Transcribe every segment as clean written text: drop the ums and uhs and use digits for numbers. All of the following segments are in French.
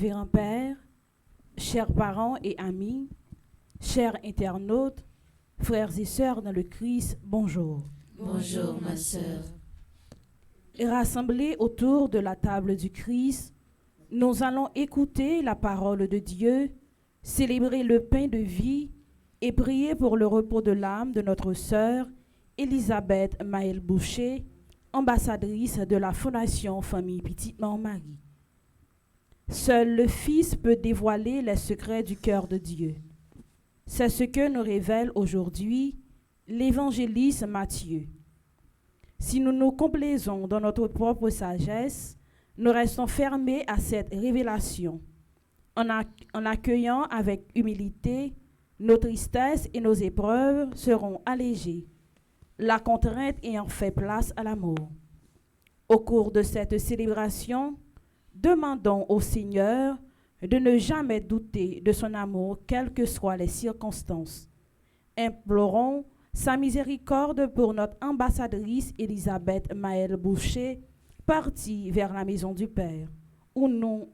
Révérend Père, chers parents et amis, chers internautes, frères et sœurs dans le Christ, bonjour. Bonjour ma sœur. Rassemblés autour de la table du Christ, nous allons écouter la parole de Dieu, célébrer le pain de vie et prier pour le repos de l'âme de notre sœur Elisabeth Maëlle Boucher, ambassadrice de la Fondation Famille Petite-Marie. Seul le Fils peut dévoiler les secrets du cœur de Dieu. C'est ce que nous révèle aujourd'hui l'évangéliste Matthieu. Si nous nous complaisons dans notre propre sagesse, nous restons fermés à cette révélation. En accueillant avec humilité, nos tristesses et nos épreuves seront allégées, la contrainte ayant fait place à l'amour. Au cours de cette célébration, demandons au Seigneur de ne jamais douter de son amour, quelles que soient les circonstances. Implorons sa miséricorde pour notre ambassadrice Elisabeth Maëlle Boucher, partie vers la maison du Père, où nous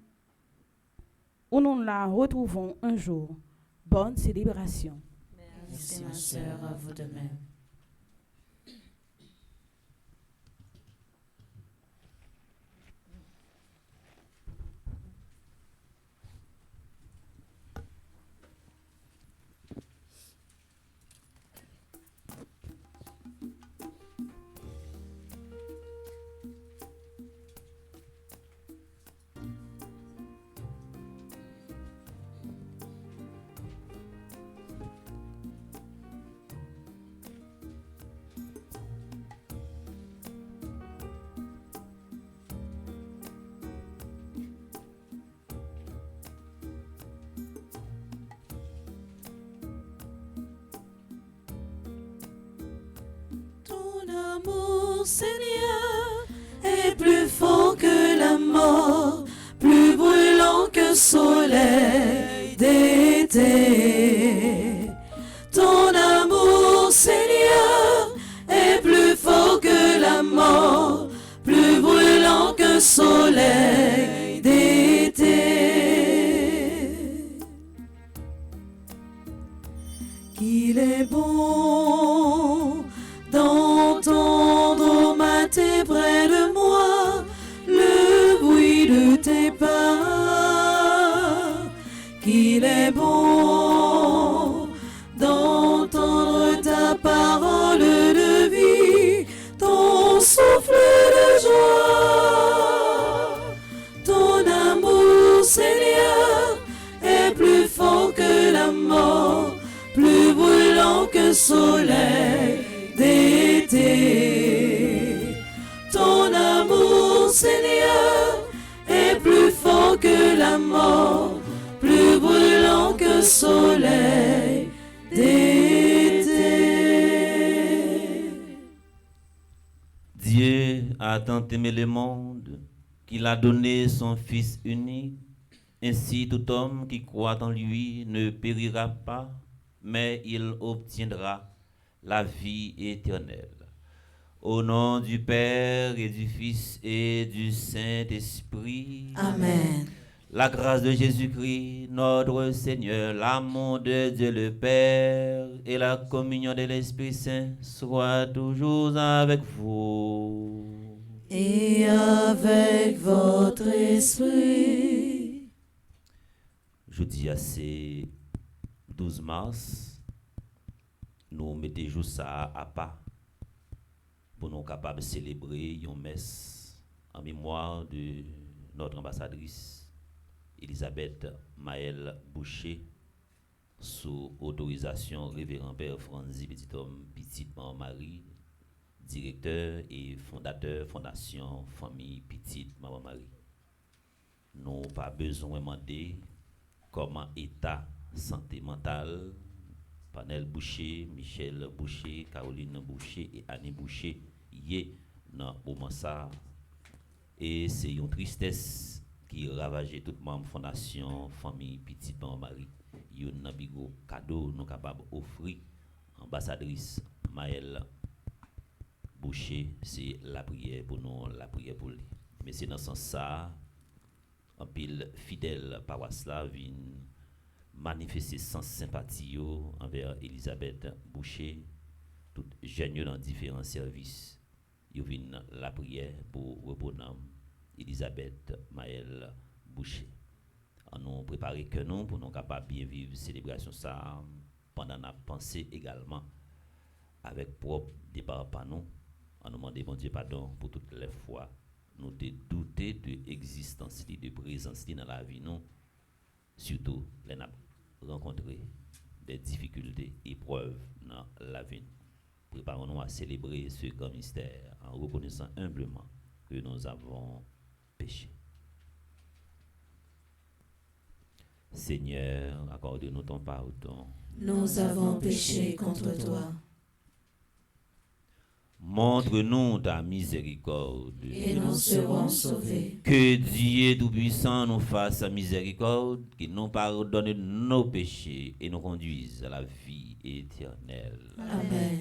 la retrouvons un jour. Bonne célébration. Merci ma sœur, à vous de même. Amour, Seigneur, est plus fort que la mort, plus brûlant que soleil d'été. Ton amour, Seigneur, est plus fort que la mort, plus brûlant que soleil d'été. Qu'il est bon d'entendre au matin près de moi le bruit de tes pas. Qu'il est bon d'entendre ta parole de vie, ton souffle de joie. Ton amour, Seigneur, est plus fort que la mort, plus brûlant que soleil d'été. Ton amour, Seigneur, est plus fort que la mort, plus brûlant que soleil d'été. Dieu a tant aimé le monde qu'il a donné son Fils unique. Ainsi, tout homme qui croit en lui ne périra pas, mais il obtiendra la vie éternelle. Au nom du Père et du Fils et du Saint-Esprit. Amen. La grâce de Jésus-Christ, notre Seigneur, l'amour de Dieu le Père et la communion de l'Esprit Saint soient toujours avec vous. Et avec votre esprit. Jeudi, c'est 12 mars. Nous mettons ça à pas pour nous capables de célébrer une messe en mémoire de notre ambassadrice Elisabeth Maëlle Boucher sous autorisation révérend Père Franzi Petit Homme Petite Marie, directeur et fondateur Fondation Famille Petite Marie. Nous n'avons pas besoin de demander comment état santé mentale Panel Boucher, Michel Boucher, Caroline Boucher et Annie Boucher y dans au moment ça. Et c'est une tristesse qui ravage toute membre fondation famille Petite Marie. Il y a un bigo cadeau nous capable offrir ambassadrice Maëlle Boucher, c'est la prière pour nous, la prière pour lui. Mais c'est dans ce sens ça en pile fidèle paroisse là viennent manifester sans sympathie envers Elisabeth Boucher, tout jeune dans différents services. Ils viennent la prière pour reposer Elisabeth Maël Boucher. On nous préparer que nous pour nous capables bien vivre célébration ça pendant la pensée également avec propre départ par nous. On nous demande bon Dieu pardon pour toutes les fois nous te douter de l'existence de présence dans la vie nous, surtout les n'a rencontrer des difficultés, épreuves dans la vie. Préparons-nous à célébrer ce grand mystère en reconnaissant humblement que nous avons péché. Seigneur, accorde-nous ton pardon. Nous avons péché contre toi. Montre-nous ta miséricorde. Et nous serons sauvés. Que Dieu Tout-Puissant nous fasse sa miséricorde, qu'il nous pardonne nos péchés et nous conduise à la vie éternelle. Amen.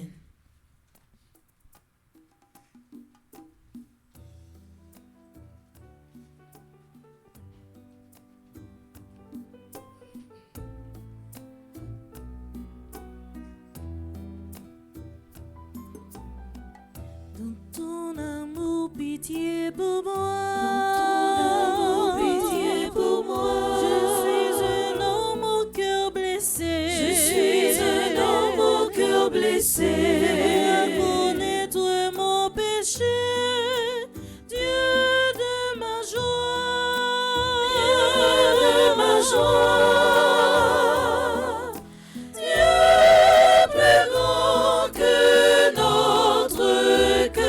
Pitié pour moi. Pitié pour moi. Je suis un homme au cœur blessé. Je suis un homme au cœur blessé. J'aimerais connaître mon péché. Dieu de ma joie. Dieu de ma joie. Dieu plus grand que notre cœur.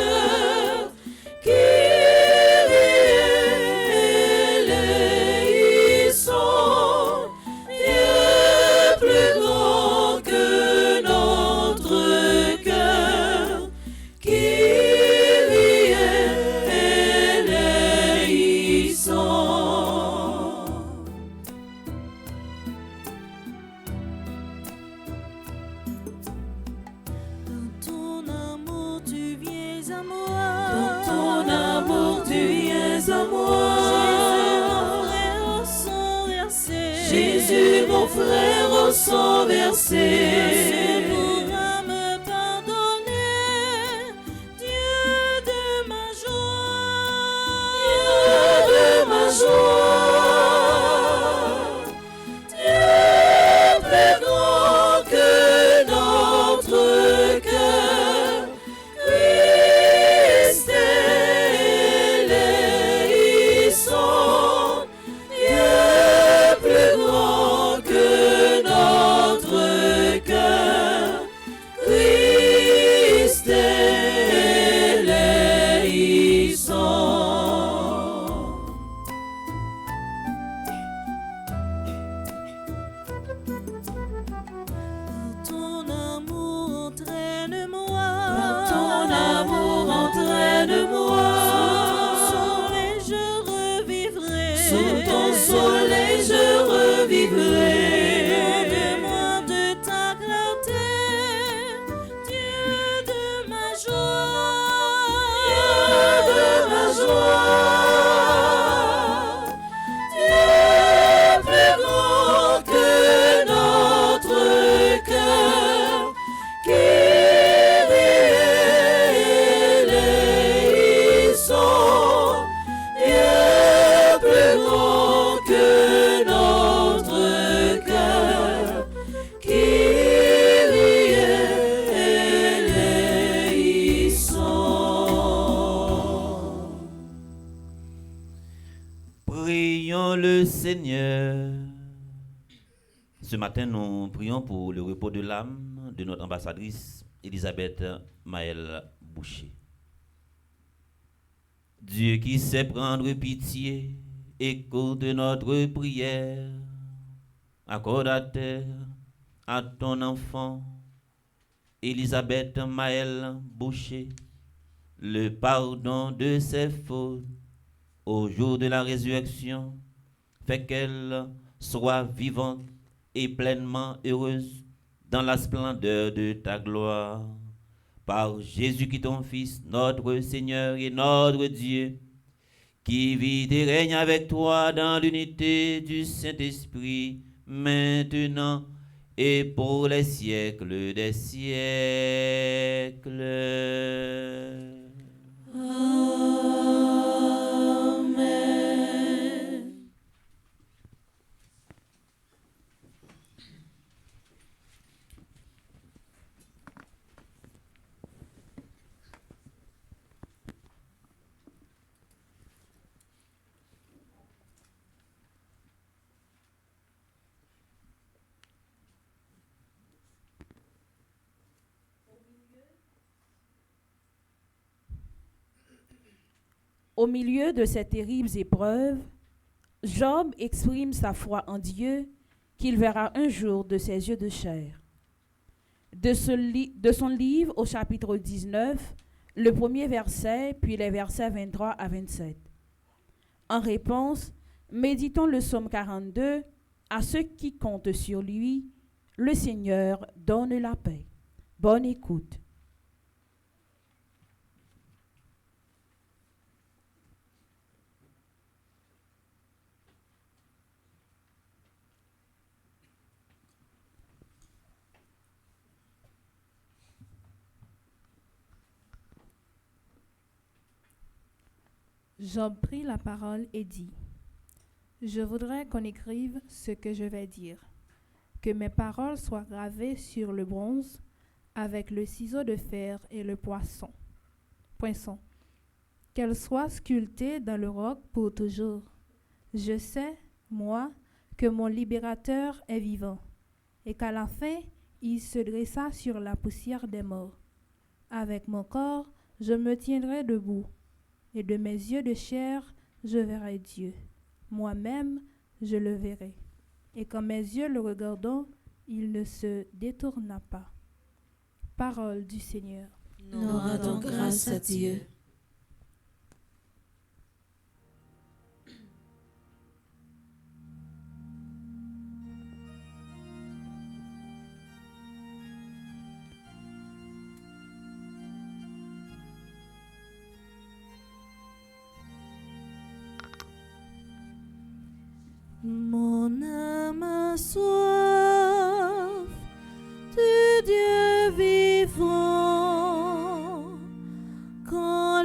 Jésus, mon frère, au sang versé. Tu pourras me pardonner. Dieu de ma joie. Dieu de ma joie. Dieu plus grand que notre cœur. Christ éleissant. Dieu plus grand que notre cœur. Christ éleissant. Ton amour entraîne-moi. Par ton amour entraîne-moi. Sous ton soleil je revivrai. Donne-moi de ta clarté. Dieu de ma joie. Dieu de ma joie. Dieu plus grand que notre cœur. Qui éleissant. Dieu plus grand que notre cœur. Qui éleissant. Prions le Seigneur. Ce matin, nous prions pour le repos de l'âme de notre ambassadrice Elisabeth Maël Boucher. Dieu qui sait prendre pitié, écoute notre prière. Accorde à terre à ton enfant, Elisabeth Maël Boucher, le pardon de ses fautes au jour de la résurrection. Fait qu'elle soit vivante et pleinement heureuse dans la splendeur de ta gloire. Par Jésus qui ton Fils, notre Seigneur et notre Dieu, qui vit et règne avec toi dans l'unité du Saint-Esprit, maintenant et pour les siècles des siècles. Amen. Au milieu de ces terribles épreuves, Job exprime sa foi en Dieu qu'il verra un jour de ses yeux de chair. De son livre au chapitre 19, le premier verset, puis les versets 23 à 27. En réponse, méditons le psaume 42, à ceux qui comptent sur lui, le Seigneur donne la paix. Bonne écoute. Job prit la parole et dit : Je voudrais qu'on écrive ce que je vais dire, que mes paroles soient gravées sur le bronze avec le ciseau de fer et le poinçon, qu'elles soient sculptées dans le roc pour toujours. Je sais, moi, que mon libérateur est vivant, et qu'à la fin, il se dressa sur la poussière des morts. Avec mon corps, je me tiendrai debout, et de mes yeux de chair, je verrai Dieu. Moi-même, je le verrai. Et quand mes yeux le regardant, il ne se détourna pas. Parole du Seigneur. Nous rendons grâce à Dieu. Mon âme a soif du Dieu vivant, quand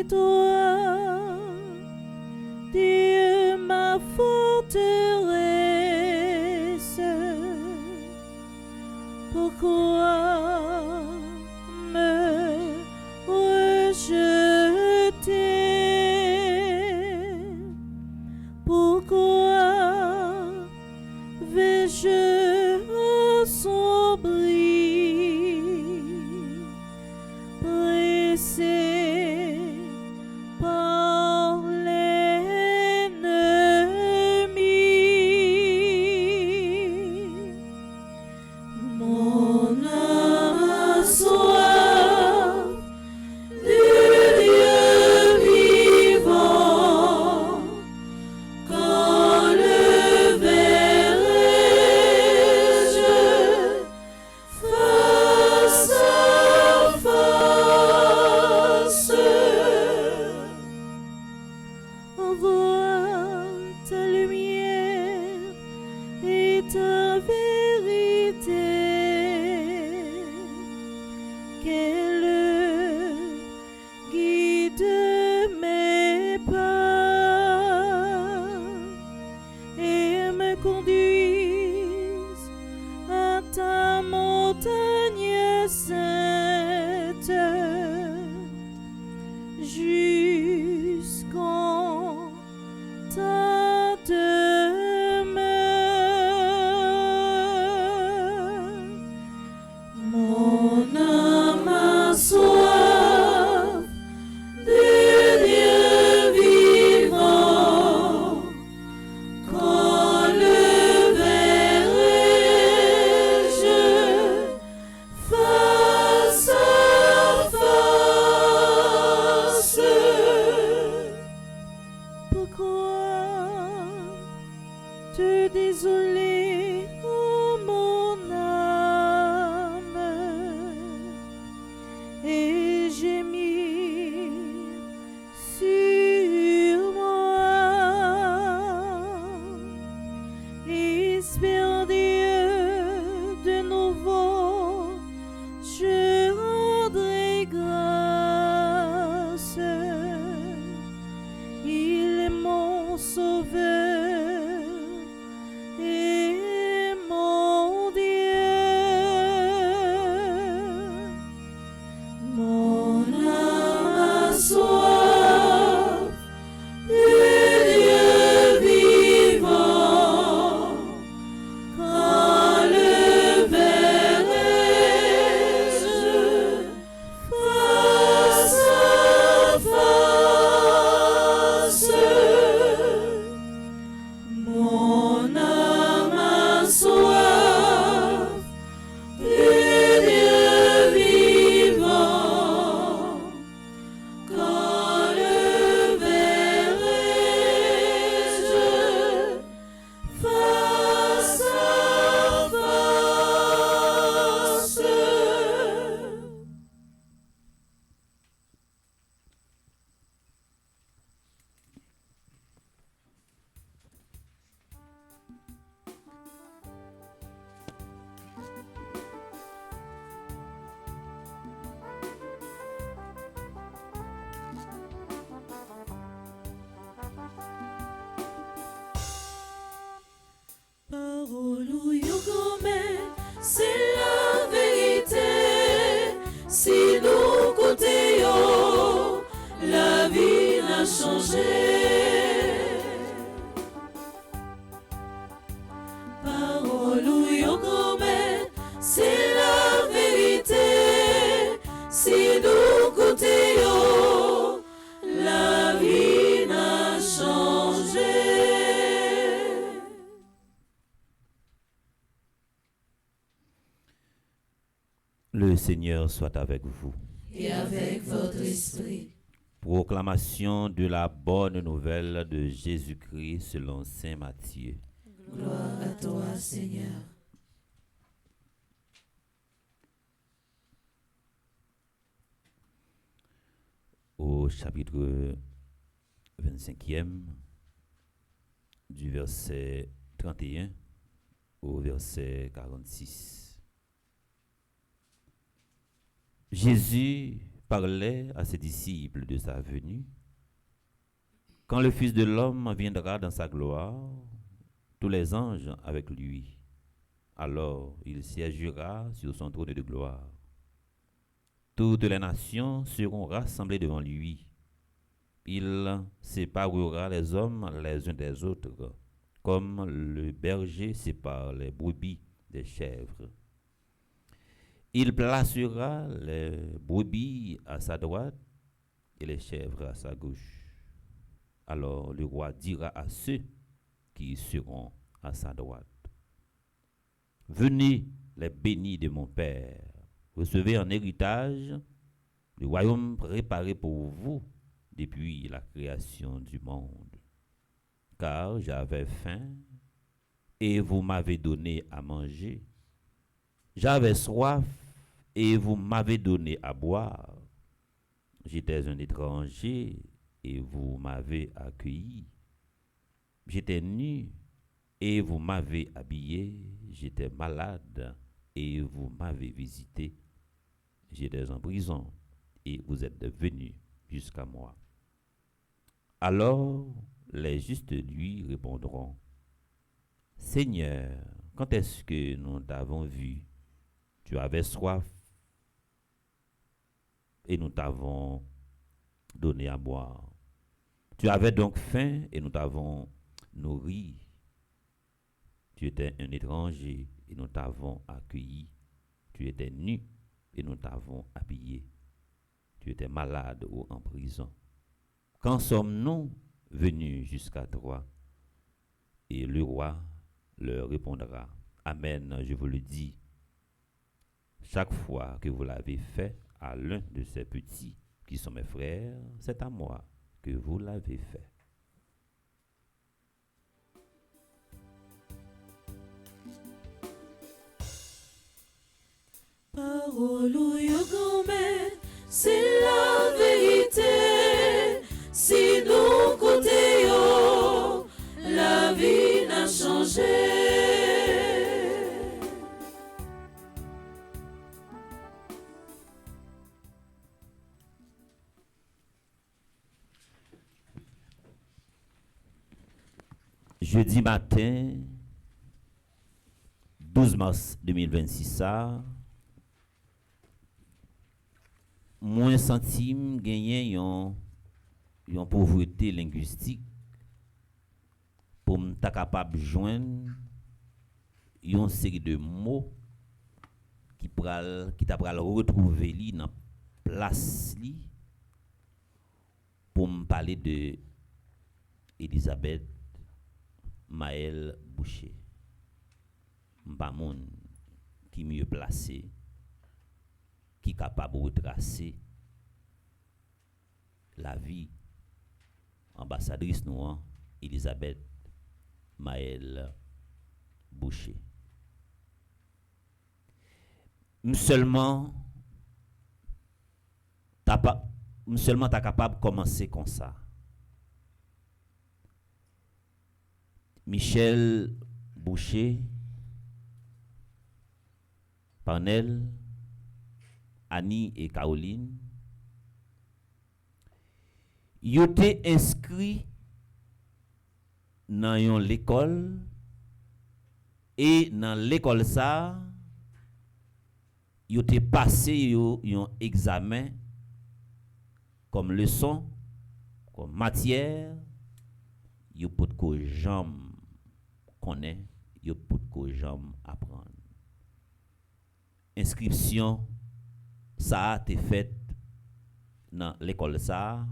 c'est toi, Dieu, ma forteresse. Pourquoi me rejeter? Pourquoi vais-je assombrir, pressé par l'ennemi? Mon âme a soif du Dieu vivant. Quand le verrai-je face à face? Envoie ta lumière et ta vérité, qu'elle guide mes pas et me conduise à ta montagne sainte, jusqu'en ta demeure. Mon âme a soif du Dieu vivant. Quand le verrai-je face à face? Pourquoi te désoler, ô mon âme, et gémir sur moi? Espère Dieu de nouveau, je rendrai grâce. Il est mon sauveur et mon Dieu. Mon âme a soif du Dieu vivant. Quand le verrai-je face à face? Mon âme a soif du Dieu vivant. Quand le verrai-je face à face? Parole ou yogomé, c'est la vérité. Si nous côtéons, la vie n'a changé. Parole ou yogomé, c'est la vérité. Si nous côtéons, la vie n'a changé. Le Seigneur soit avec vous. Et avec votre esprit. Proclamation de la bonne nouvelle de Jésus-Christ selon saint Matthieu. Gloire à toi, Seigneur. Au chapitre 25e, du verset 31 au verset 46. Jésus parlait à ses disciples de sa venue, quand le Fils de l'homme viendra dans sa gloire, tous les anges avec lui, alors il siégera sur son trône de gloire. Toutes les nations seront rassemblées devant lui. Il séparera les hommes les uns des autres, comme le berger sépare les brebis des chèvres. Il placera les brebis à sa droite et les chèvres à sa gauche. Alors le roi dira à ceux qui seront à sa droite: Venez, les bénis de mon Père, recevez en héritage le royaume préparé pour vous depuis la création du monde. Car j'avais faim et vous m'avez donné à manger. J'avais soif et vous m'avez donné à boire. J'étais un étranger et vous m'avez accueilli. J'étais nu et vous m'avez habillé. J'étais malade et vous m'avez visité. J'étais en prison et vous êtes venus jusqu'à moi. Alors les justes lui répondront: Seigneur, quand est-ce que nous t'avons vu? Tu avais soif et nous t'avons donné à boire. Tu avais donc faim et nous t'avons nourri. Tu étais un étranger et nous t'avons accueilli. Tu étais nu et nous t'avons habillé. Tu étais malade ou en prison. Quand sommes-nous venus jusqu'à toi? Et le roi leur répondra: Amen, je vous le dis. Chaque fois que vous l'avez fait à l'un de ces petits qui sont mes frères, c'est à moi que vous l'avez fait. Parole ou yo grand-mère, c'est la vérité. Si nous côté yo, la vie n'a changé. Jeudi matin, 12 mars 2026, ça, moins centime gagné yon pauvreté linguistique pour m'ta capable joindre une série de mots qui t'a pral retrouver li dans place li pour me parler de Elisabeth Maël Boucher. M'pa moun qui mieux placé, qui capable de retracer la vie ambassadrice noire Elisabeth Maël Boucher. Seulement t'as capable de commencer comme ça. Michel Boucher, Parnell, Annie et Caroline, ils étaient inscrits dans l'école et dans l'école ça, ils étaient passé un examen comme leçon, comme matière, ils peut que jamais connaît, ils peut que jamais apprendre. Inscription ça a été faite dans l'école ça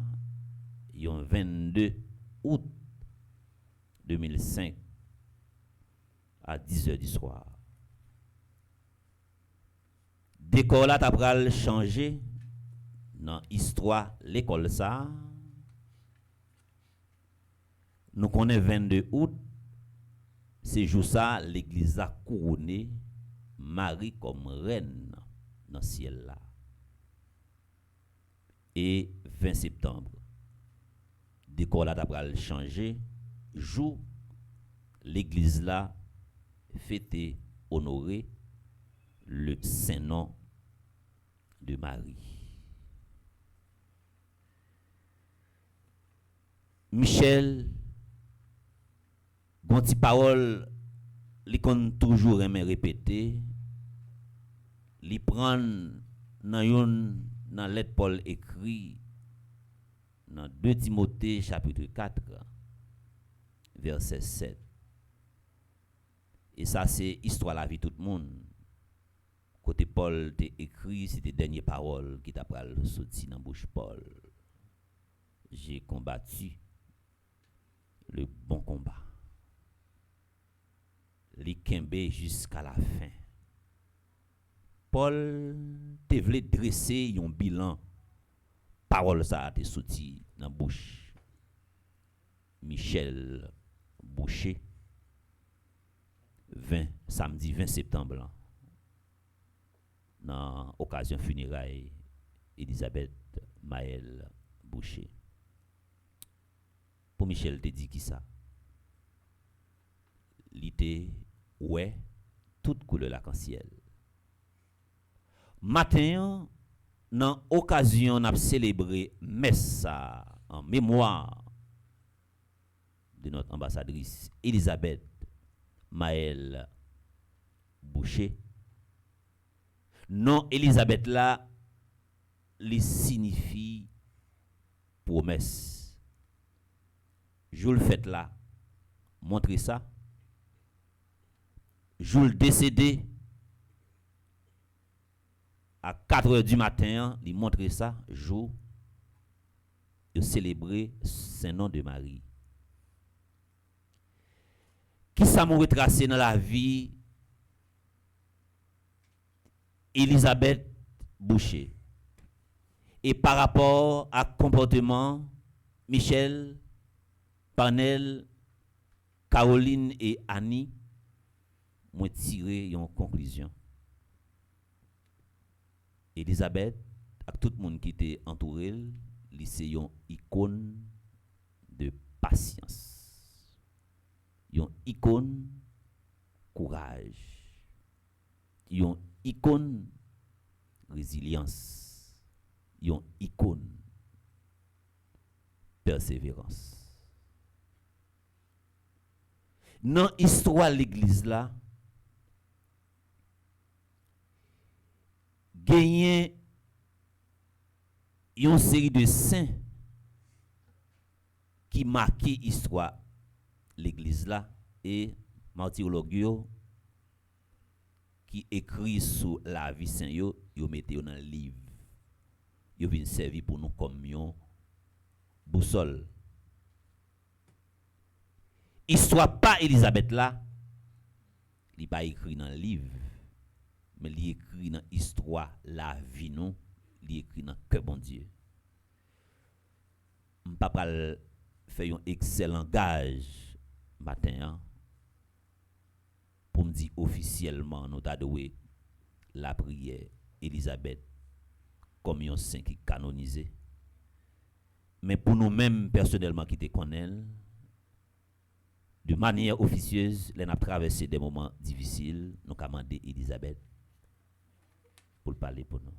le 22 août 2005 à 10h du soir. Décor là t'a pral changer dans histoire l'école ça. Nous connaissons 22 août, c'est jour ça l'église a couronné Marie comme reine dans le ciel là. Et 20 septembre, décor là t'a changé, jour l'église là fêté honoré le Saint-Nom de Marie. Michel, gonti parole, li kon toujours aimé répéter, li prend dans lettre Paul écrit dans 2 Timothée chapitre 4 verset 7. Et ça c'est histoire la vie tout le monde. Côté Paul t'a écrit, c'était dernière parole qui t'a pral sorti dans bouche Paul. J'ai combattu le bon combat. Li kembe jusqu'à la fin. Paul te vle dresser un bilan. Parole ça a te sorti dans bouche Michel Boucher samedi 20 septembre dans occasion funérailles Elisabeth Maël Boucher. Pour Michel te dit qui ça? Li te ouais toute couleur l'arc-en-ciel. Matin dans occasion n'a célébrer messe en mémoire de notre ambassadrice Elisabeth Maël Boucher. Non Elisabeth là li signifie promesse. Je le fait là montrer ça. Je le décédé à 4h du matin, il montre ça, jour, il célébrer Saint-Nom de Marie. Qui ça m'a retracé dans la vie Elisabeth Boucher. Et par rapport à comportement Michel, Panel, Caroline et Annie, moi tiré une conclusion. Elisabeth, avec tout le monde qui était entouré, c'est une icône de patience. Une icône courage. Une icône résilience. Une icône persévérance. Dans l'histoire de l'église là, gagné une série de saints qui marquent l'histoire de l'église là et martyrologue qui écrit sur la vie saint yo mettez dans le livre. Yo vient servir pour nous comme une boussole. Histoire pas Elisabeth là, il pas écrit dans le livre. Mais il écrit dans l'histoire, la vie, non, il écrit dans que bon Dieu. Je ne vais pas faire un excellent gage matin pour me dire officiellement, nous avons la prière Elisabeth comme un saint qui est canonisé. Mais pour nous-mêmes, personnellement, qui te connaissent, de manière officieuse, nous avons traversé des moments difficiles, nous avons demandé Elisabeth pour parler pour nous.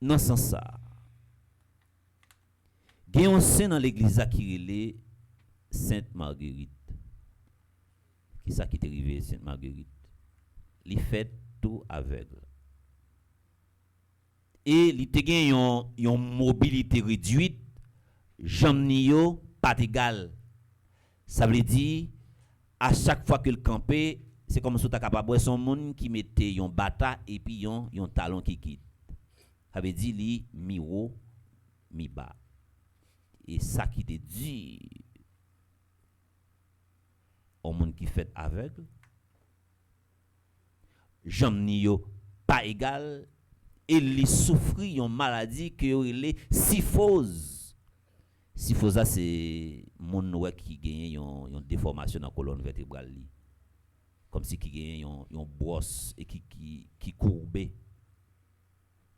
Dans ce sens, il y a un saint dans l'église qui est Sainte Marguerite. Qui ça qui est arrivé, Sainte Marguerite? Il fait tout aveugle. Et il a une mobilité réduite, jambe pas égale. Ça veut dire, à chaque fois qu'il campait, c'est comme si tu es capable de son monde qui mettait un bata et puis un talon qui quitte. Ça veut dire li mi haut, mi bas. Et ça qui te dit au monde qui fait aveugle, jambe pas égal et li souffri une maladie que est syphose. Syphose c'est monde qui gagne une déformation dans la colonne vertébrale li. Comme si qui gagne une brosse et qui courbé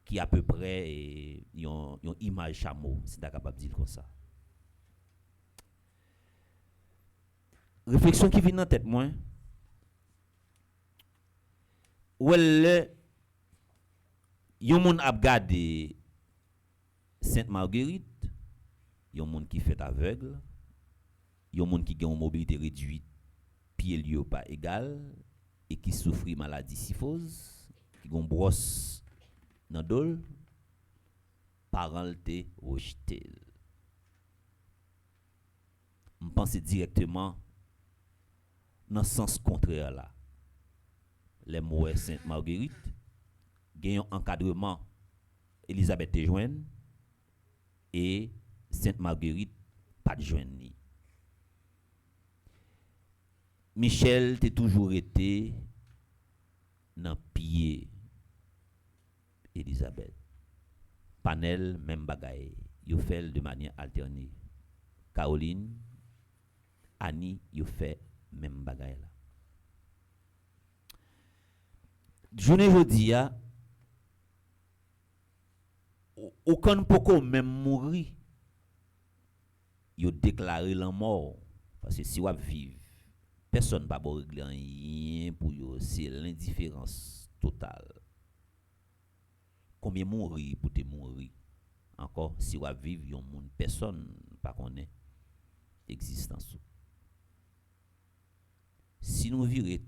qui à peu près une image chameau, si tu es capable de dire comme ça. Réflexion qui vient dans tête moi. Ou elle yon moun ap gade Sainte Marguerite, yon monde qui fait aveugle, yon monde qui a une mobilité réduite, pied lieu pas égal et qui souffre maladie syphose, qui gon brosse dans dol, parent te rejeté. On pense directement dans le sens contraire là. Les mots Sainte Marguerite gagnent un encadrement Elisabeth te joine et Sainte Marguerite pas de joine ni. Michel t'es toujours été dans pied Elisabeth. Panel même bagaille, yo fait de manière alternée. Caroline, Annie, yo fait même bagaille là. Journée jodi a aucun poko même mourir. Yo déclaré la mort parce que si on vivre personne pas régler rien pour yo, c'est l'indifférence totale. Combien mourir pour te mourir encore si on vivre yon monde personne pas connaît existence. Si nous virer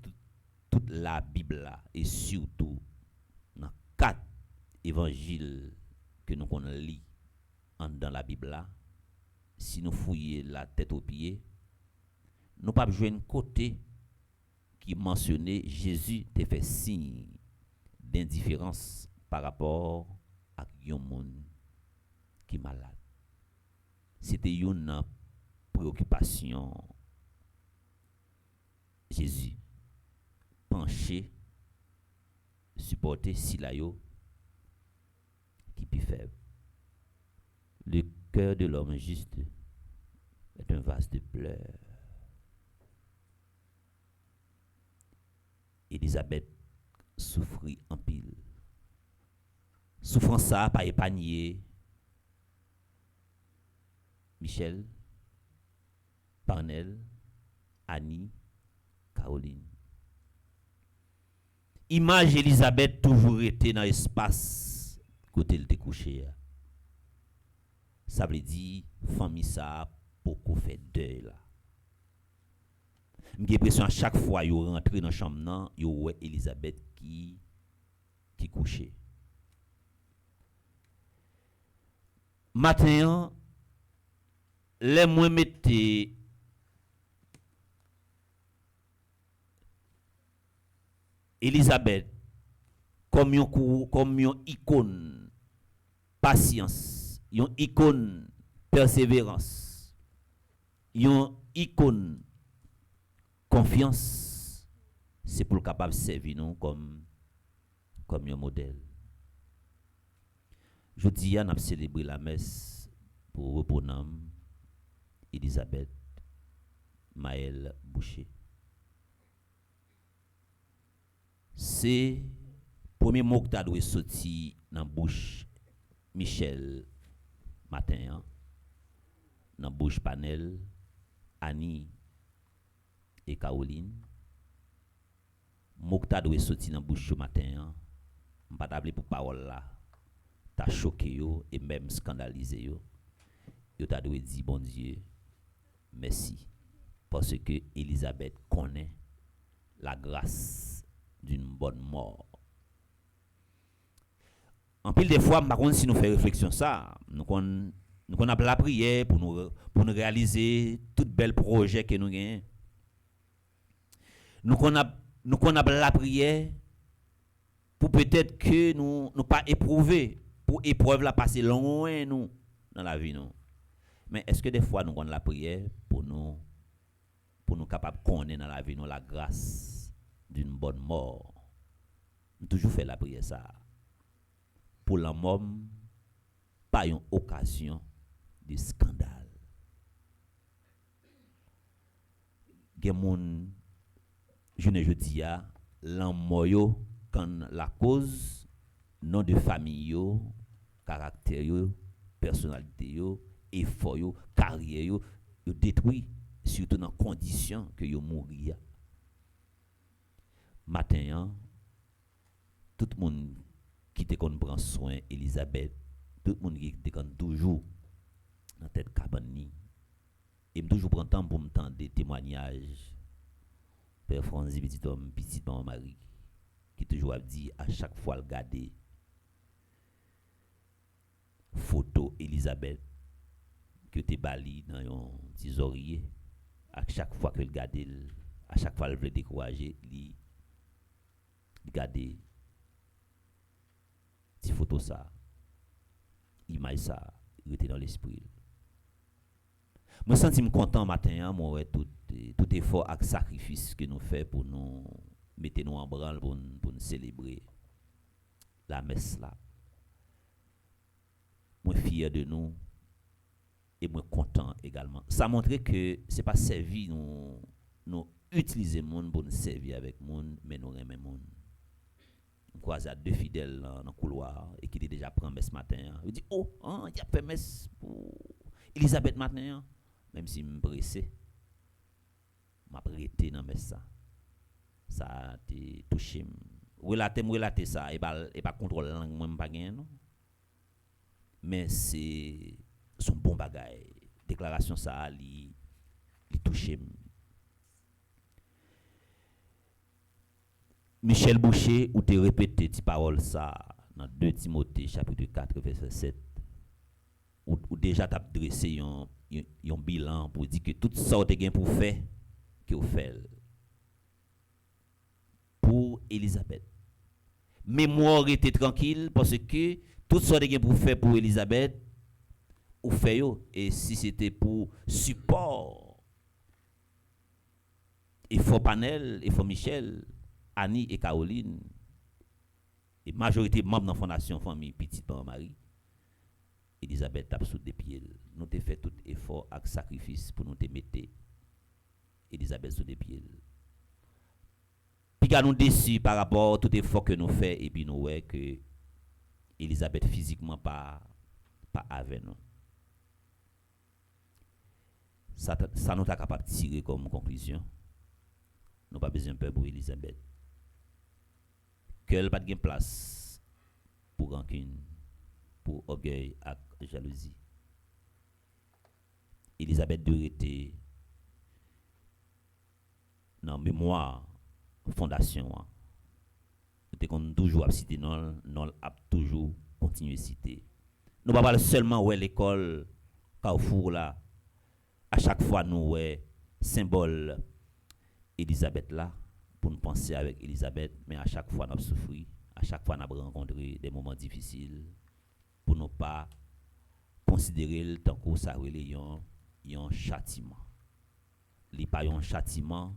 toute la Bible là et surtout dans 4 évangiles que nous connaissons lire dans la Bible là, si nous fouillons la tête aux pieds, nous pas jouer un côté qui mentionnait Jésus te fait signe d'indifférence par rapport à un monde qui est malade. C'était une préoccupation. Jésus penché supporter Silayo qui est faible. Le cœur de l'homme juste est un vase de pleurs. Elisabeth souffrit en pile. Souffrance ça pas épargné Michel, Parnell, Annie, Caroline. Image Elisabeth toujours été dans l'espace côté elle te couché. Ça veut dire famille ça beaucoup fait deuil là. J'ai l'impression à chaque fois yo rentre dans chambre nan, yo ouais Elisabeth qui couché. Matin les moins mettez Elisabeth comme une icône patience, une icône persévérance, une icône confiance, c'est pour capable servir nous comme un modèle. Je dis on a célébré la messe pour reposer Elisabeth Maël Boucher. C'est premier mot que tu as sorti dans bouche Michel matin, dans bouche Panel, Annie et Caroline. Mot que tu as sorti dans bouche matin, on pas t'appeler pour parole là. T'as choqué yo et même scandalisé yo. Yo t'a dû dire bon Dieu merci parce que Elisabeth connaît la grâce d'une bonne mort. En pile des fois, par contre, si nous faisons réflexion ça, nous avons la prière pour nous réaliser tout bel projet que nous gagnons. Nous avons la prière pour peut-être que nous pas éprouver, pour épreuve la passer loin nous dans la vie nous. Mais est-ce que des fois nous avons la prière pour nous capables de connaître dans la vie nous la grâce d'une bonne mort? Nous toujours fait la prière ça. Pour la mort, pas une occasion de scandale. Gen je ne dis à l'ammoyo quand la cause nom de famille yo, caractère yo, personnalité yo, effort yo, carrière yo détruit surtout dans condition que yo mourir. Matin tout le monde qui te qu'on prend soin Elisabeth tout le monde qui était toujours dans tête cabane ni et me toujours prend temps pour me tendre des témoignages Père Franzi petit homme petit maman Marie qui toujours a dit à chaque fois le garder photo Elisabeth que te bali dans un petit oreiller à chaque fois que le garder à chaque fois le veut décourager li garder petit photo ça image ça était dans l'esprit. Moi senti me content matin moi tout effort et sacrifice que nous fait pour nous mettre nous en branle pour nous célébrer la messe là. Moi fier de nous et moi content également. Ça montre que c'est pas servir nous utiliser monde pour nous servir avec monde mais nous aimer monde. On croise à deux fidèles dans le couloir et qui déjà prend messe matin. Il dit oh, il a fait messe pour Elisabeth matin même si me pressé. M'a prêté dans messe ça. Ça a touché. Relater ça et pas contrôle langue moi pas gain non. Mais c'est son bon bagage. Déclaration ça li touché. Michel Boucher ou te répété ti parole ça dans 2 Timothée chapitre 4 verset 7 ou déjà t'a dressé un bilan pour dire que tout ça te gain pour faire que vous fait pour Elisabeth. Mémoire était tranquille parce que tout ça te gain pour faire pour Elisabeth ou fait yo et si c'était pour support et faut Panel et faut Michel Annie et Caroline et majorité membres de la fondation famille petite maman Marie Elisabeth tape sous des pieds nous te fait tout effort et sacrifice pour nous te mettre Elisabeth sous des pieds puis nous déçus par rapport à tout effort que nous fait et puis nous ouais que Elisabeth physiquement pas avec nous ça nous t'a capable de tirer comme conclusion nous pas besoin de peur pour Elisabeth qu'elle pas de place pour rancune, pour orgueil et jalousie. Elisabeth devait être dans mémoire fondation. Nous avons toujours cité non a toujours continuer citer. Nous pas parler seulement ouais l'école Carrefour là à chaque fois nous ouais symbole Elisabeth là pour nous penser avec Elisabeth, mais à chaque fois nous souffrir, à chaque fois nous rencontré des moments difficiles pour ne pas considérer le temps que ça relève un châtiment. Il pas un châtiment,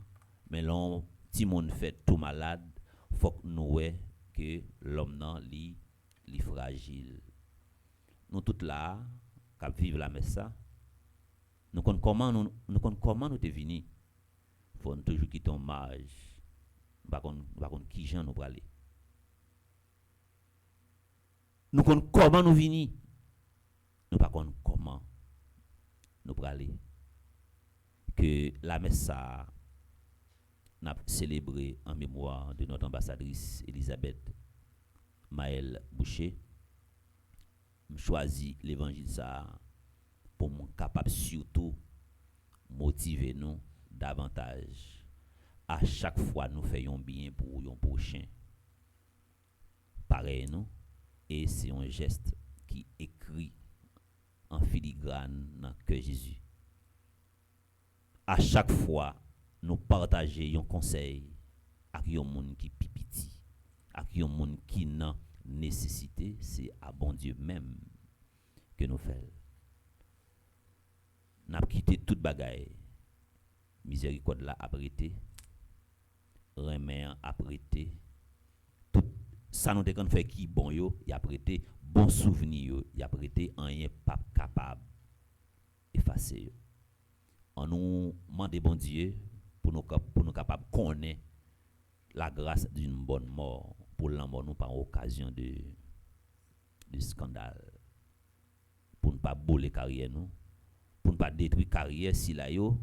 mais l'on petit monde fait tout malade, faut que nous voyons que l'homme nan li fragile. Nous tous là, qui vivent la messe ça, nous connaissons comment nous te vini. Faut toujours quitter un mage. Par contre qui gens nous praler. Nous connaissons comment nous vini. Nous pas comment nous praler. Que la messe ça n'a célébré en mémoire de notre ambassadrice Elisabeth Maëlle Boucher. Choisi l'évangile ça pour mon capable surtout motiver nous davantage. À chaque fois nous faisons bien pour un prochain. Pareil nous et c'est un geste qui écrit en filigrane dans que Jésus. À chaque fois nous partageons un conseil avec un monde qui pipiti, avec un monde qui n'a nécessité, c'est à bon Dieu même que nous faisons. Nous avons quitté toute bagaille. Miséricorde là apprêté, remède apprêté, tout ça nous devons faire qui bon yo, y apprêté bon souvenir yo, y apprêté rien pas capable effacer yo. On nous demande bon Dieu pour nous capable connaître la grâce d'une bonne mort pour l'amour nous par occasion de scandale, pour ne pas voler carrière nous, pour ne pas détruire carrière si la yo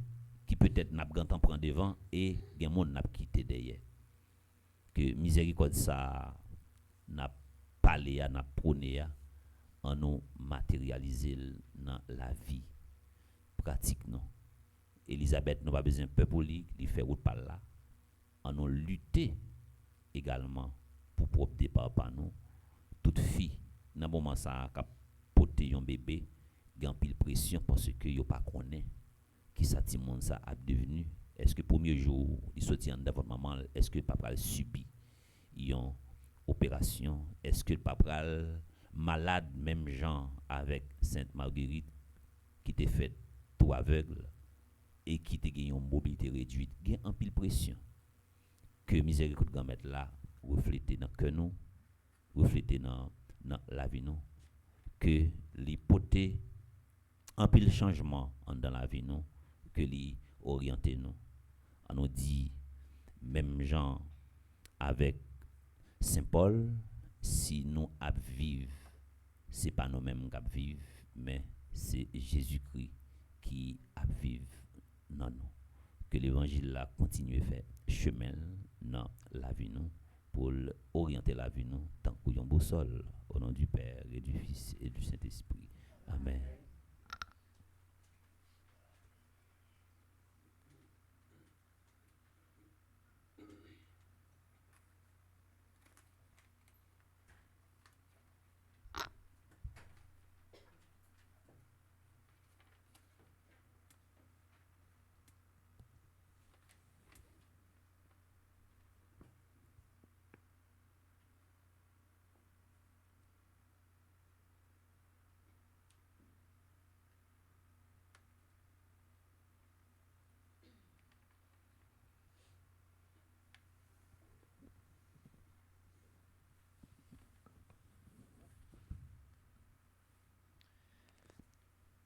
qui peut-être n'a pas temps prendre devant et gen monde n'a quitté derrière. Que miséricorde ça n'a parlé n'a prôné en nous matérialiser dans la vie pratique non. Elisabeth n'a pas besoin de peur pour lui, il fait route par là. En nous lutter également pour propre départ par nous. Toute fille, dans le moment ça a porté un bébé, il y a une pile pression parce que yo pas connaît qui ça ti monde ça a devenu. Est-ce que premier jour il sorti en devant maman, est-ce que papa a subi une opération, est-ce que le papa malade même gens avec Sainte Marguerite qui était fait tout aveugle et qui était gagné une mobilité réduite, il y a un pile pression que miséricorde grand mettre là refléter dans que nous refléter dans la vie nous que l'hypothèse un pile changement dans la vie nous que li orienter nous on nous dit même gens avec Saint Paul si nous à vivre c'est pas nous mêmes qui vivre mais c'est Jésus-Christ qui a vivre dans nous que l'évangile là continue faire chemin dans la vie nous pour orienter la vie nous tant qu'on boussole au nom du Père et du Fils et du Saint-Esprit. Amen.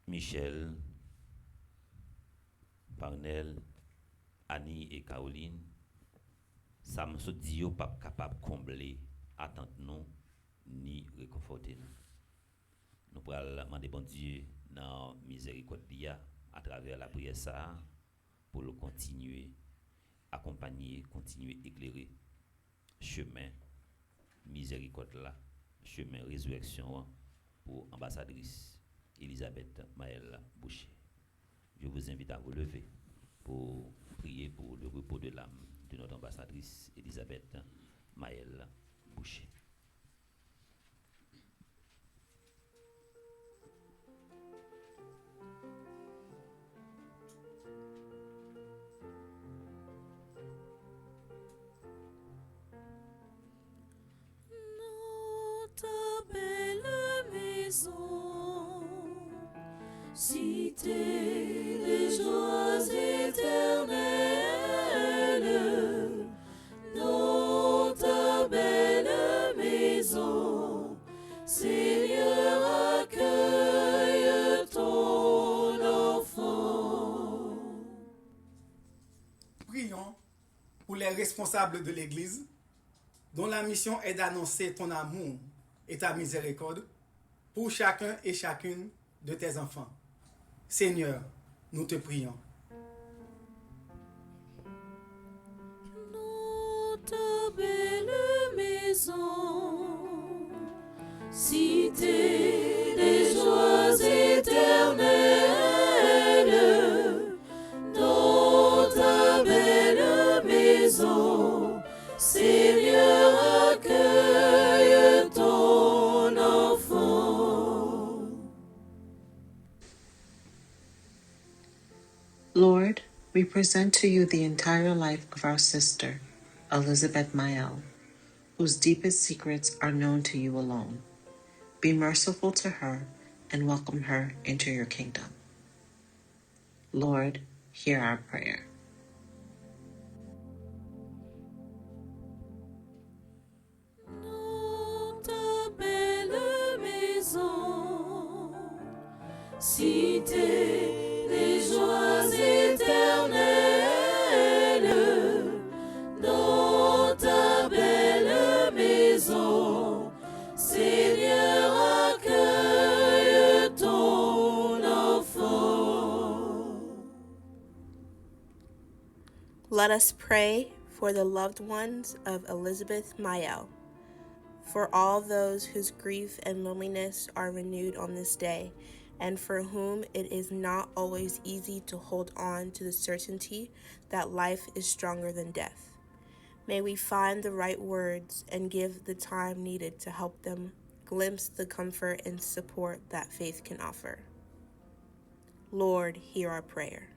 Michel, Parnell, Annie et Caroline, ça me se dit pas capable de combler attente nous ni réconforter nous. Nous pourrons demander bon Dieu dans miséricorde à travers la prière ça pour le continuer accompagner, continuer éclairer chemin miséricorde là, chemin résurrection pour ambassadrice Elisabeth Maëlle Boucher. Je vous invite à vous lever pour prier pour le repos de l'âme de notre ambassadrice Elisabeth Maëlle Boucher. Notre belle maison, cité des joies éternelles, notre belle maison, Seigneur, accueille ton enfant. Prions pour les responsables de l'Église, dont la mission est d'annoncer ton amour et ta miséricorde pour chacun et chacune de tes enfants. Seigneur, nous te prions. Notre belle maison, cité des joies éternelles, dans ta belle maison, Seigneur, accueille ton enfant. Lord, we present to you the entire life of our sister, Elizabeth Maëlle, whose deepest secrets are known to you alone. Be merciful to her and welcome her into your kingdom. Lord, hear our prayer. Notre belle maison, cité des joies éternelles, dans ta belle maison, Seigneur, accueille ton enfant. Let us pray for the loved ones of Elizabeth Maëlle. for all those whose grief and loneliness are renewed on this day, and for whom it is not always easy to hold on to the certainty that life is stronger than death. May we find the right words and give the time needed to help them glimpse the comfort and support that faith can offer. Lord, hear our prayer.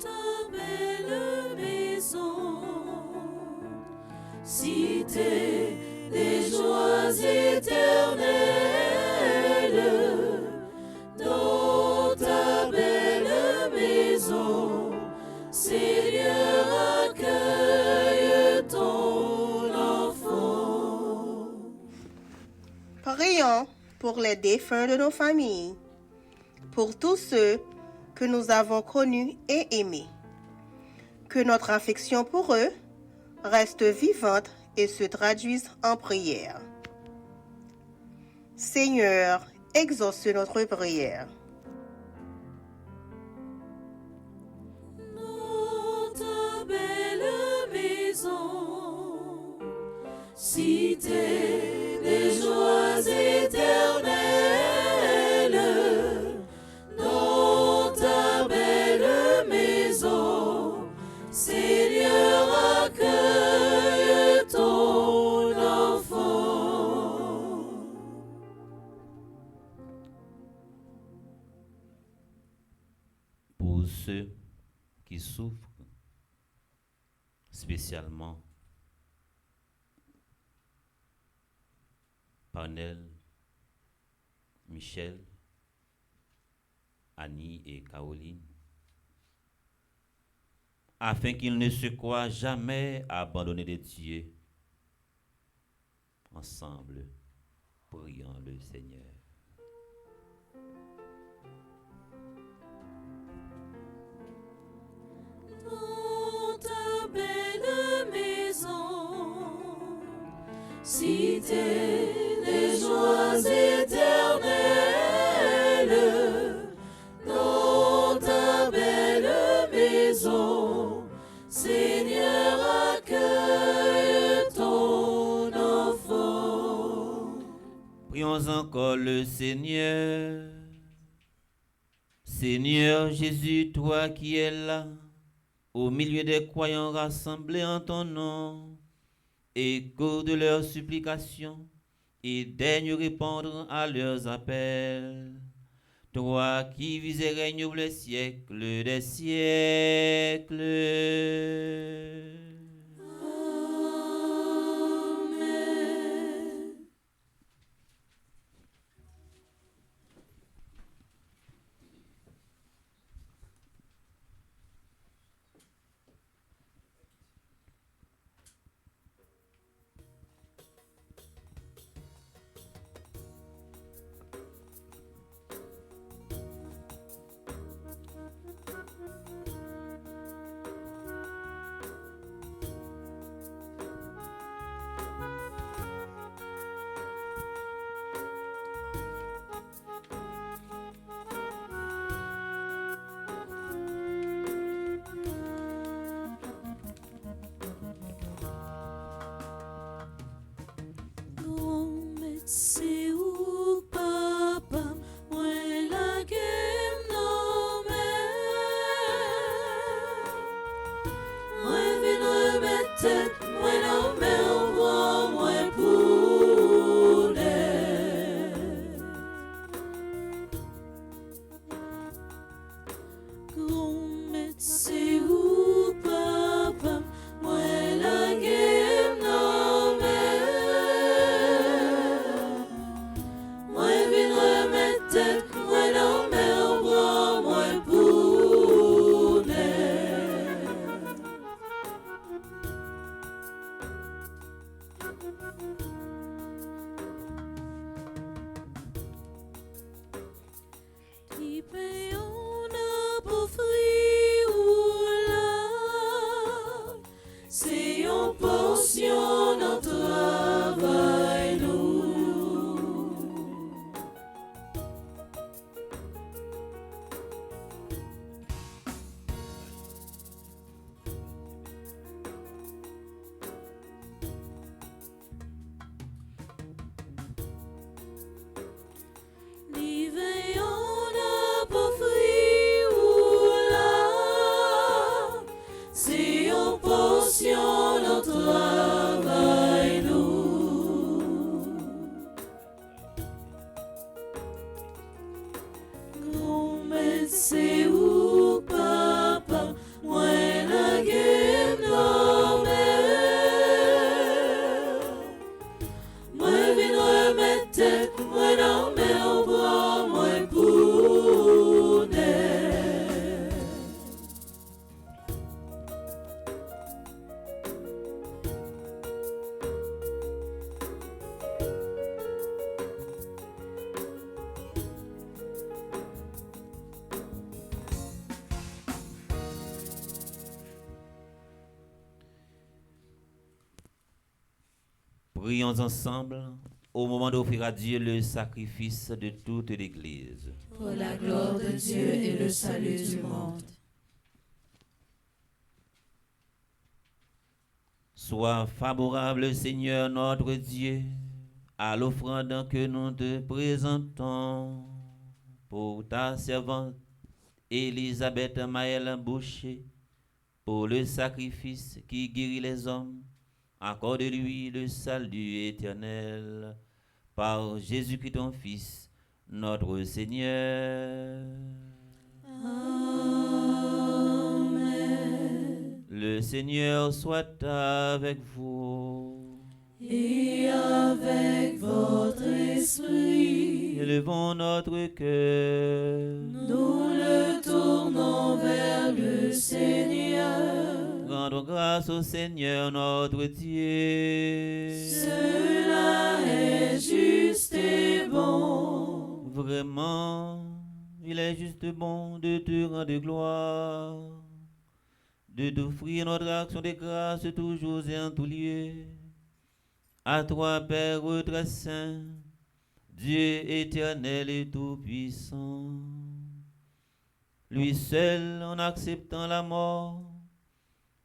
Ta belle maison, cité des joies éternelles, dans ta belle maison, Seigneur, accueille ton enfant. Prions pour les défunts de nos familles, pour tous ceux que nous avons connus et aimés. Que notre affection pour eux reste vivante et se traduise en prière. Seigneur, exauce notre prière. Dans ta belle maison, cité des joies éternelles, dans ta belle maison, Seigneur, accueille ton enfant. Pour ceux qui souffrent, spécialement Parnell, Michel, Annie et Caroline, afin qu'ils ne se croient jamais abandonnés de Dieu. Ensemble, prions le Seigneur. Dans ta belle maison, cité des joies éternelles, dans ta belle maison, Seigneur, accueille ton enfant. Prions encore le Seigneur. Seigneur Jésus, toi qui es là, au milieu des croyants rassemblés en ton nom, écoute de leurs supplications et daigne répondre à leurs appels. Toi qui vis et règnes pour les siècles des siècles. C'est où papa, moi la game non moi vin remettre tête, moi non mais on voit moi pour c'est où papa, moi la game non Prions ensemble au moment d'offrir à Dieu le sacrifice de toute l'Église. Pour la gloire de Dieu et le salut du monde. Sois favorable, Seigneur notre Dieu, à l'offrande que nous te présentons pour ta servante Élisabeth Maëlle Boucher, pour le sacrifice qui guérit les hommes. Accorde-lui le salut éternel par Jésus-Christ ton Fils, notre Seigneur. Amen. Le Seigneur soit avec vous. Et avec votre esprit, Élevons notre cœur. nous le tournons vers le Seigneur. Rendons grâce au Seigneur notre Dieu. Cela est juste et bon. Vraiment, il est juste bon de te rendre gloire, de t'offrir notre action de grâce toujours et en tout lieu. À toi, Père très saint, Dieu éternel et tout-puissant. Lui seul, en acceptant la mort,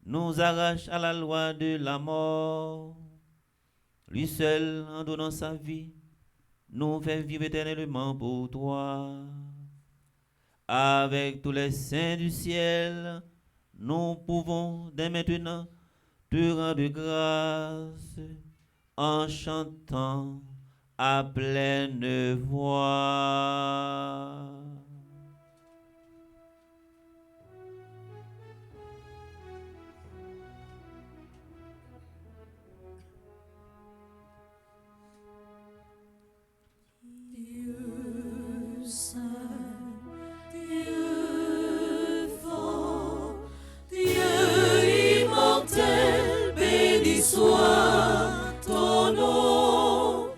nous arrache à la loi de la mort. Lui seul, en donnant sa vie, nous fait vivre éternellement pour toi. Avec tous les saints du ciel, nous pouvons dès maintenant te rendre grâce en chantant à pleine voix. Dieu saint, Dieu fort, Dieu immortel, béni soit ton nom.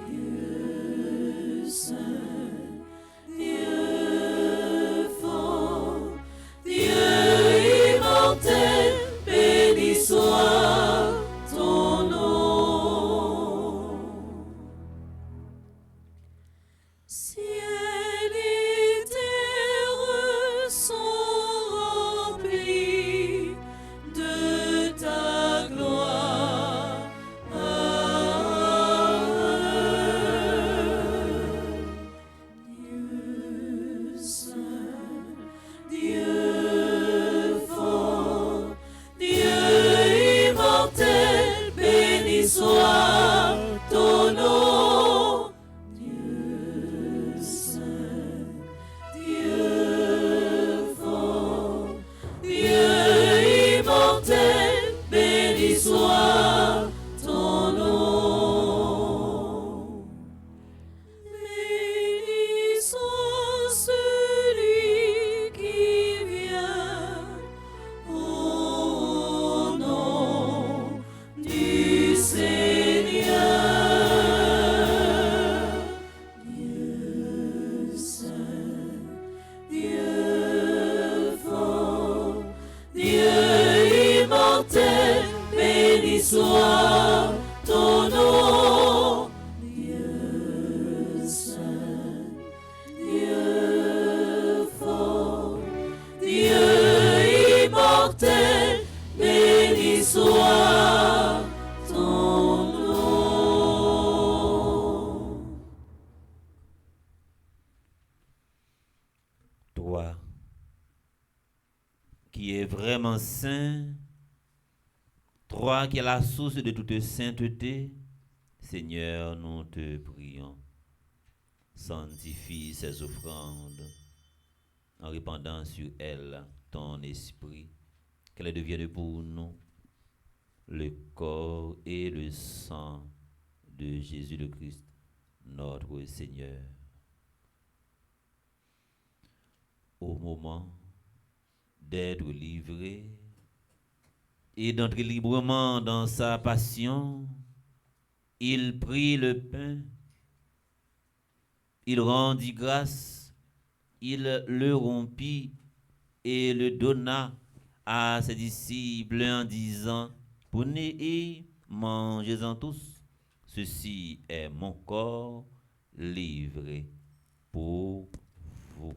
Dieu saint, Dieu fort, Dieu immortel, béni soit ton nom. Ciel et terre sont remplis de ta gloire. Dieu saint, Dieu fort, Dieu immortel, béni soit ton nom. Dieu saint, Dieu fort, Dieu immortel, béni soit ton nom. Béni soit celui qui vient au nom du Seigneur. Dieu saint, Dieu fort, Dieu immortel, béni soit ton nom. Dieu saint, Dieu fort, Dieu immortel, béni soit ton nom. Toi, qui es vraiment saint, toi qui es la source de toute sainteté, Seigneur, nous te prions. Sanctifie ces offrandes en répandant sur elles ton esprit, qu'elles deviennent pour nous le corps et le sang de Jésus le Christ, notre Seigneur. Au moment d'être livré et d'entrer librement dans sa passion, il prit le pain, il rendit grâce, il le rompit et le donna à ses disciples en disant: prenez et mangez-en tous, Ceci est mon corps livré pour vous.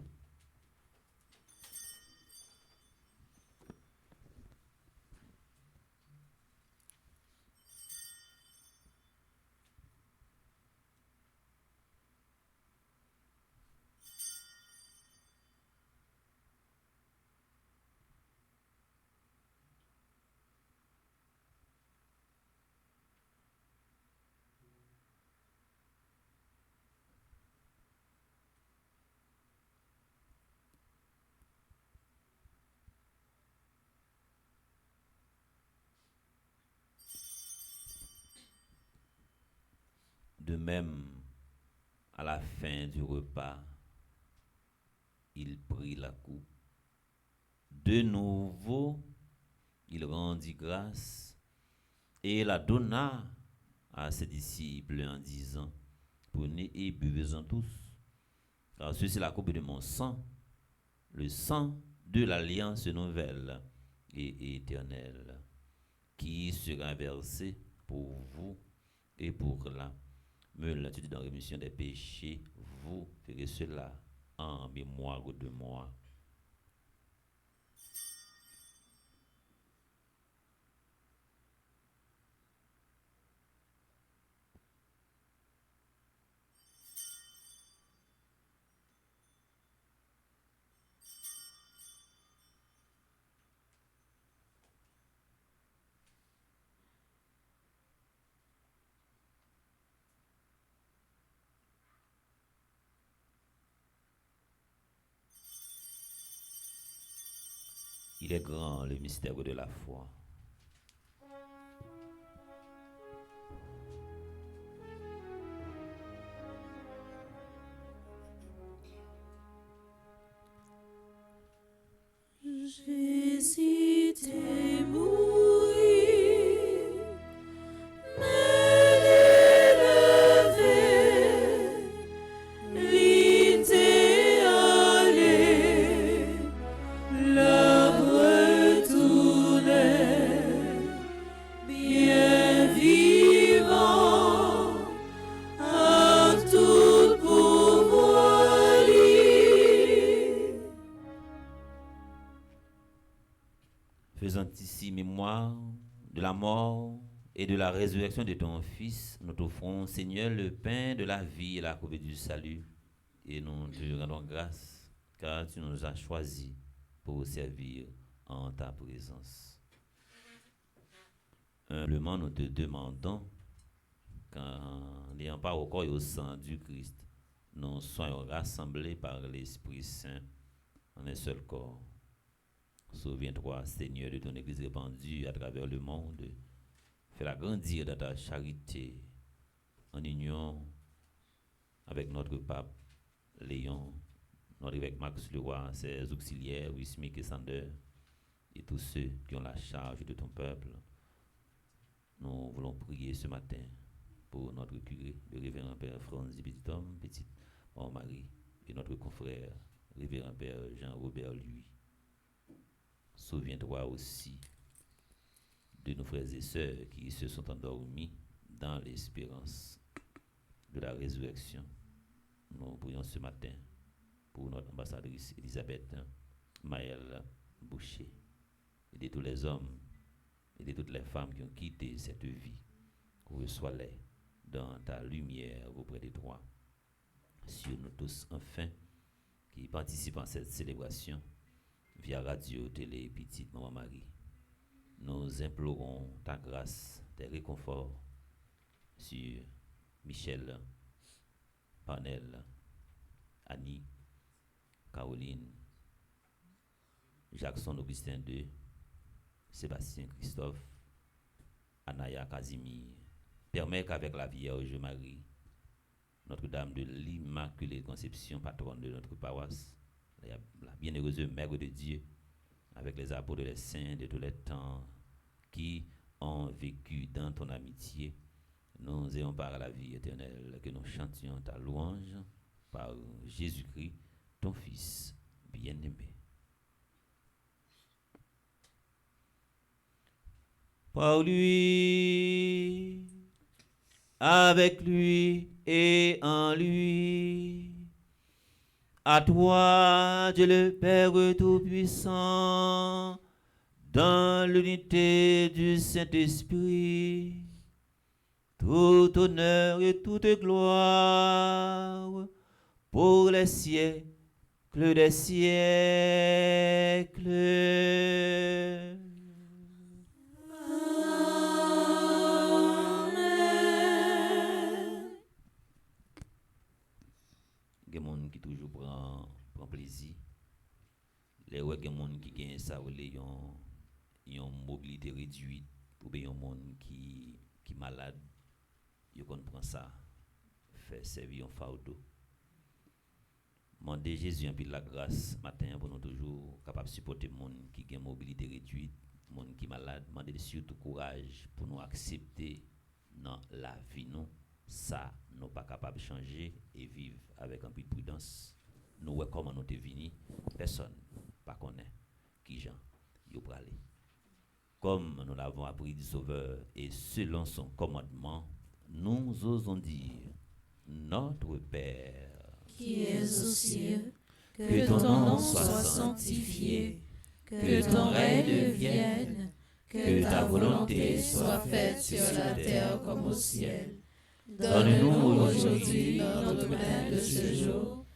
De même, à la fin du repas, il prit la coupe. De nouveau, il rendit grâce et la donna à ses disciples en disant, prenez et buvez-en tous, car ceci est la coupe de mon sang, le sang de l'alliance nouvelle et éternelle, qui sera versé pour vous et pour la multitude en rémission des péchés. Vous ferez cela en mémoire de moi. Il est grand le mystère de la foi. Jésus t'est mouru, mais l'élevé, l'idéalé, l'arbre tournait, bien vivant, à tout pouvoir libre. Faisant ici mémoire de la mort et de la résurrection de ton Fils, nous t'offrons, Seigneur, le pain de la vie et la coupe du salut. Et nous te rendons grâce, car tu nous as choisis pour servir en ta présence. Humblement, nous te demandons, qu'en n'ayant pas au corps et au sang du Christ, nous soyons rassemblés par l'Esprit Saint en un seul corps. Souviens-toi, Seigneur, de ton Église répandue à travers le monde. Fais-la grandir dans ta charité, en union avec notre pape Léon, notre évêque Max Leroy, ses auxiliaires, Wismik et Sander, et tous ceux qui ont la charge de ton peuple. Nous voulons prier ce matin pour notre curé, le révérend Père Franzi Petit-Homme, Petit Marie, et notre confrère, révérend Père Jean-Robert Louis. Souviens-toi aussi de nos frères et sœurs qui se sont endormis dans l'espérance de la résurrection. Nous prions ce matin pour notre ambassadrice Elisabeth Maëlle Boucher et de tous les hommes et de toutes les femmes qui ont quitté cette vie. Reçois-les dans ta lumière auprès de toi. Sur nous tous, enfin, qui participent à cette célébration via radio, télé, petite Maman Marie. Nous implorons ta grâce, tes réconforts sur Michel, Panel, Annie, Caroline, Jackson Augustin II, Sébastien Christophe, Anaya Casimir. Permets qu'avec la Vierge Marie, Notre-Dame de l'Immaculée Conception, patronne de notre paroisse, la bienheureuse Mère de Dieu, avec les apôtres et les saints de tous les temps qui ont vécu dans ton amitié, nous ayons part à la vie éternelle, que nous chantions ta louange par Jésus-Christ, ton Fils bien-aimé. Par lui, avec lui et en lui. À toi, Dieu le Père Tout-Puissant, dans l'unité du Saint-Esprit, tout honneur et toute gloire pour les siècles des siècles. Il y a des gens qui toujours prend plaisir. Les gens qui gagnent ça, ils ont une mobilité réduite, ou bien des gens qui sont malades, ils comprennent ça, faire servir un fardeau. Mandez Jésus un peu de la grâce matin pour nous toujours capables de supporter les gens qui ont une mobilité réduite, les gens qui sont malades. Mandez surtout courage pour nous accepter dans la vie. Nous, ça, nous pas capables de changer et vivre avec un peu de prudence. Nous, comment nous sommes venus, personne ne connaît qui Jean y a aller. Comme nous l'avons appris du Sauveur et selon son commandement, nous osons dire, notre Père, qui es aux cieux, que ton nom soit sanctifié, que ton règne vienne, que ta volonté soit faite sur la terre comme au ciel. Donne-nous aujourd'hui notre pain de ce jour.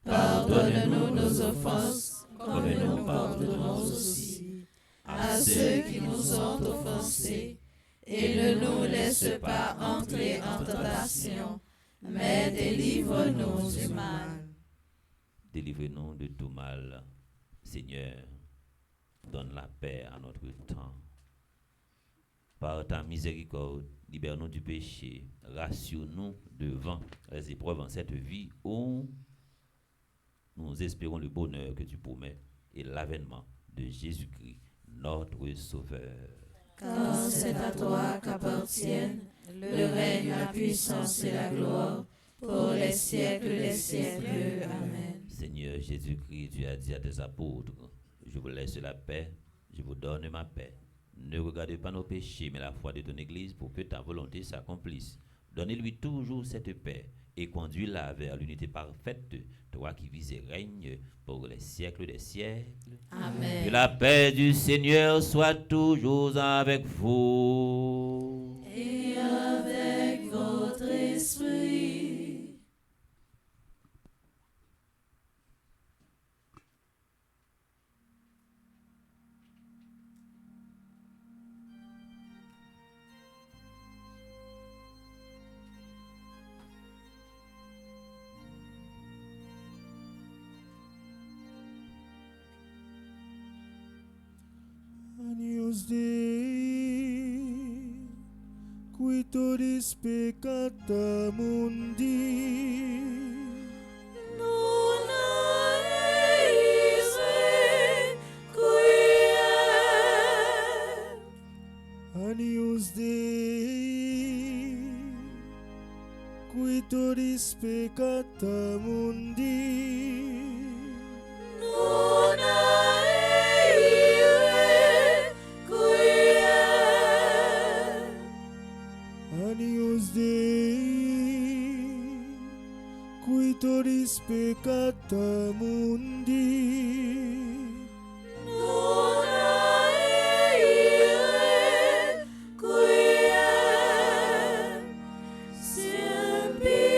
Pardonne-nous nos offenses, comme nous pardonnons aussi à ceux qui nous ont offensés, et ne nous laisse pas entrer en tentation, mais délivre-nous du mal. Délivre-nous de tout mal, Seigneur. Donne la paix à notre temps. Par ta miséricorde, libère-nous du péché. Rassure-nous devant les épreuves en cette vie où nous espérons le bonheur que tu promets et l'avènement de Jésus-Christ, notre Sauveur. Car c'est à toi qu'appartiennent le règne, la puissance et la gloire pour les siècles des siècles. Amen. Seigneur Jésus-Christ, tu as dit à tes apôtres, je vous laisse la paix, je vous donne ma paix. Ne regardez pas nos péchés, mais la foi de ton Église pour que ta volonté s'accomplisse. Donnez-lui toujours cette paix et conduis-la vers l'unité parfaite, toi qui vis et règnes pour les siècles des siècles. Amen. Que la paix du Seigneur soit toujours avec vous. Et avec votre esprit. Agnus Dei, qui todis peccata mundi, Non eise quia. Agnus Dei, qui todis peccata mundi, Non eise quia. Agnus Dei, qui todis peccata mundi, Non eise quia. Sempiterna.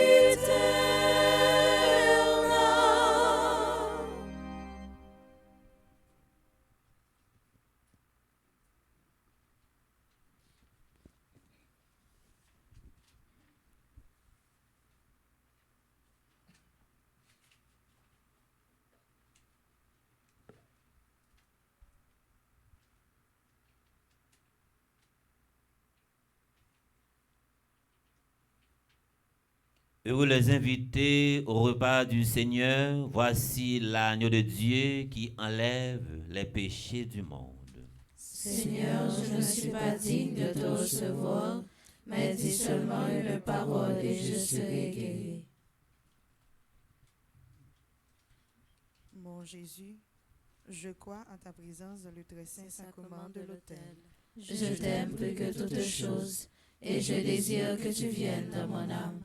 Heureux les invités au repas du Seigneur. Voici l'agneau de Dieu qui enlève les péchés du monde. Seigneur, je ne suis pas digne de te recevoir, mais dis seulement une parole et je serai guéri. Mon Jésus, je crois en ta présence dans le très saint sacrement de l'autel. Je t'aime plus que toute chose et je désire que tu viennes dans mon âme.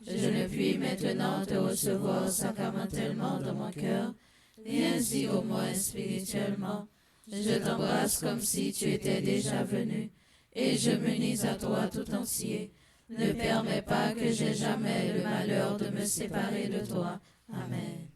Je ne puis maintenant te recevoir sacramentellement dans mon cœur, et ainsi au moins spirituellement. Je t'embrasse comme si tu étais déjà venu, et je m'unis à toi tout entier. Ne permets pas que j'aie jamais le malheur de me séparer de toi. Amen.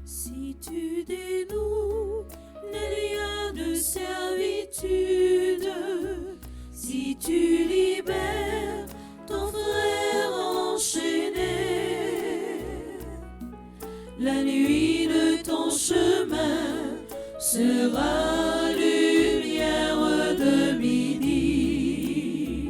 Si tu dénoues les liens de servitude, si tu libères ton frère enchaîné, la nuit de ton chemin sera lumière de midi.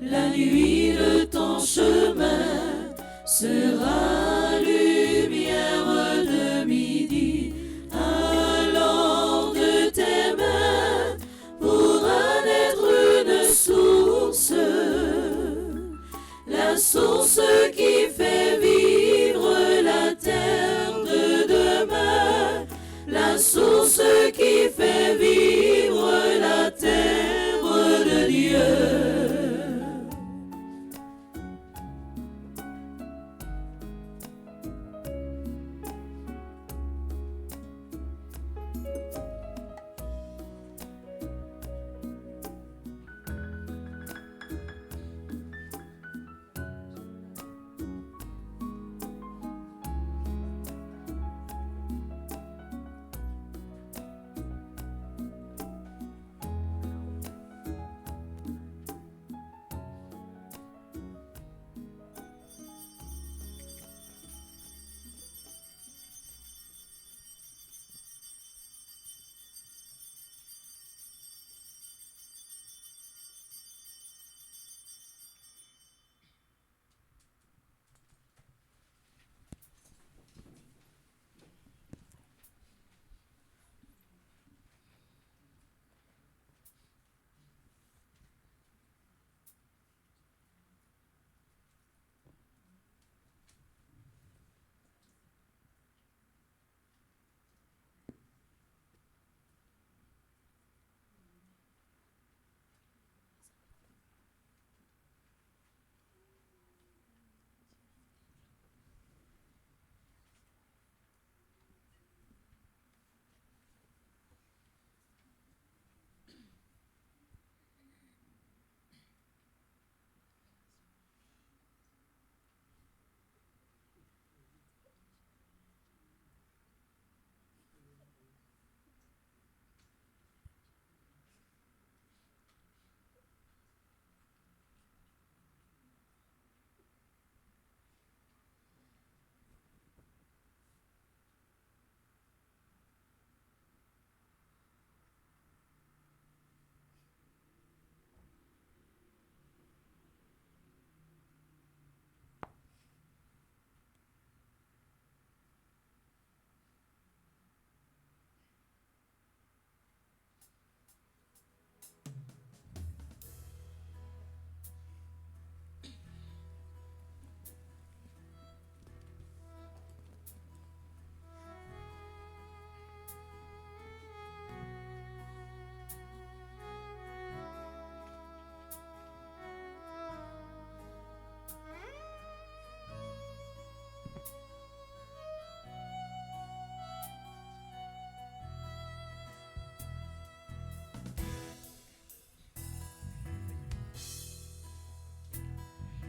La nuit de ton chemin sera lumière de midi. Alors de tes mains pourra naître une source, la source qui fait vivre la terre de demain, la source qui fait vivre la terre de Dieu.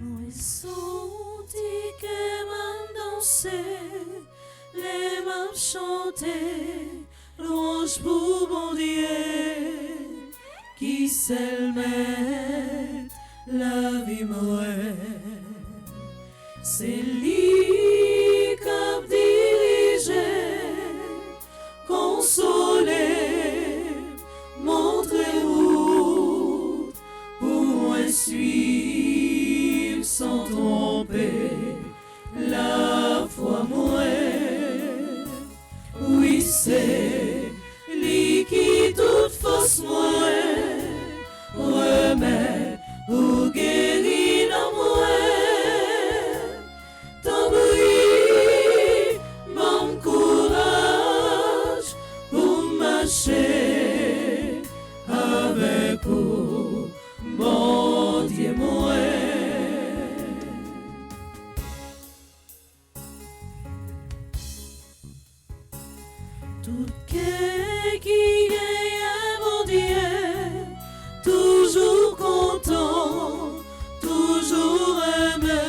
Nous senti que m'en danser, les mains chanter, louange pour bon Dieu, qui seul met la vie morale. C'est lui qui a dirigé, consolé, montré route pour moi suivre sans tromper la foi moi. Oui, c'est lui qui toute force moi remet ou guérit dans moi. Tant pis, mon courage pour marcher avec vous, mon Dieu moi. Tout cœur qui est un bon Dieu, toujours content, toujours aimé,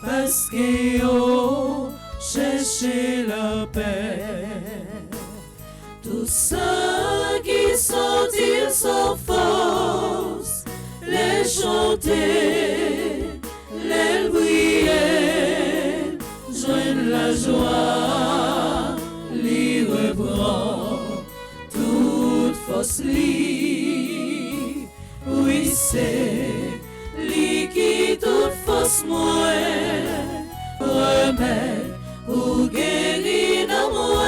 parce qu'on cherche la paix. Tout ça qui sortir sans force, les chanter, les briller, joindre la joie, les reprend toute force li. Oui, c'est li qui toute force moi remet ou guérit dans moi.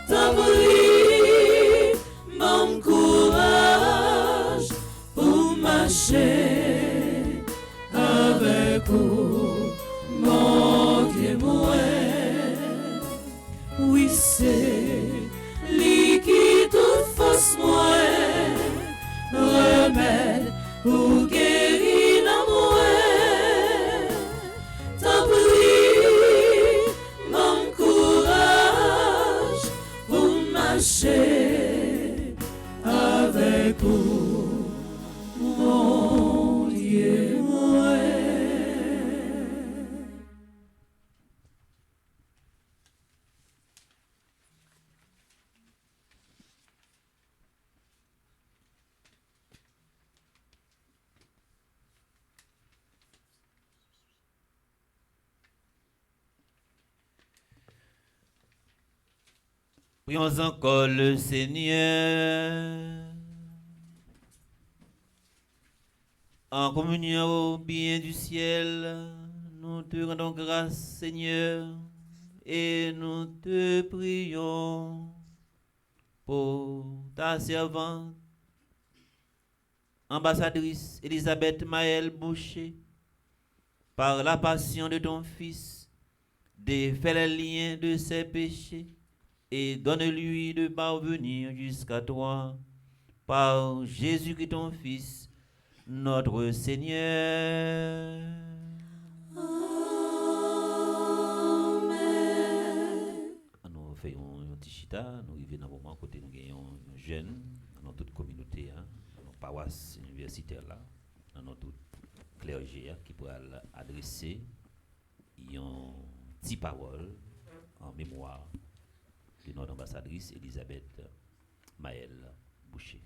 Tant pis, mon courage pour marcher avec vous, mon Dieu moi. Oui, c'est lui qui toute force moi remède ou guérit dans moi. Tant pis, mon courage pour marcher avec vous, mon Dieu moi. Prions encore le Seigneur. En communion au bien du ciel, nous te rendons grâce, Seigneur, et nous te prions pour ta servante, ambassadrice Elisabeth Maël Boucher, par la passion de ton Fils, défais les liens de ses péchés et donne-lui de parvenir jusqu'à toi, par Jésus-Christ ton Fils, notre Seigneur. Amen. Nous faisons un petit chita, nous arrivons dans un moment côté nous gagnons un jeune dans toute communauté, dans nos paroisses universitaires là, dans notre clergé qui pourra adresser une petite parole en mémoire de notre ambassadrice Elisabeth Maël Boucher.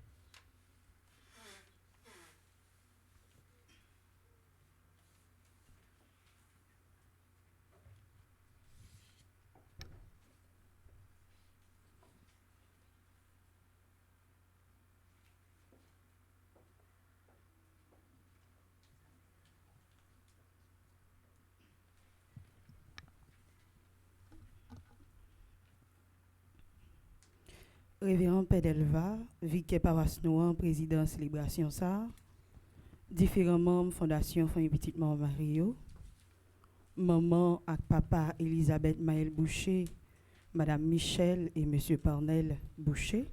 Révérend Père Delva, vicaire paroisse Noir, président Célébration SAR, différents membres Fondation Famille Petite Mort Mario, maman et papa Elisabeth Maël Boucher, Madame Michel et Monsieur Parnel Boucher,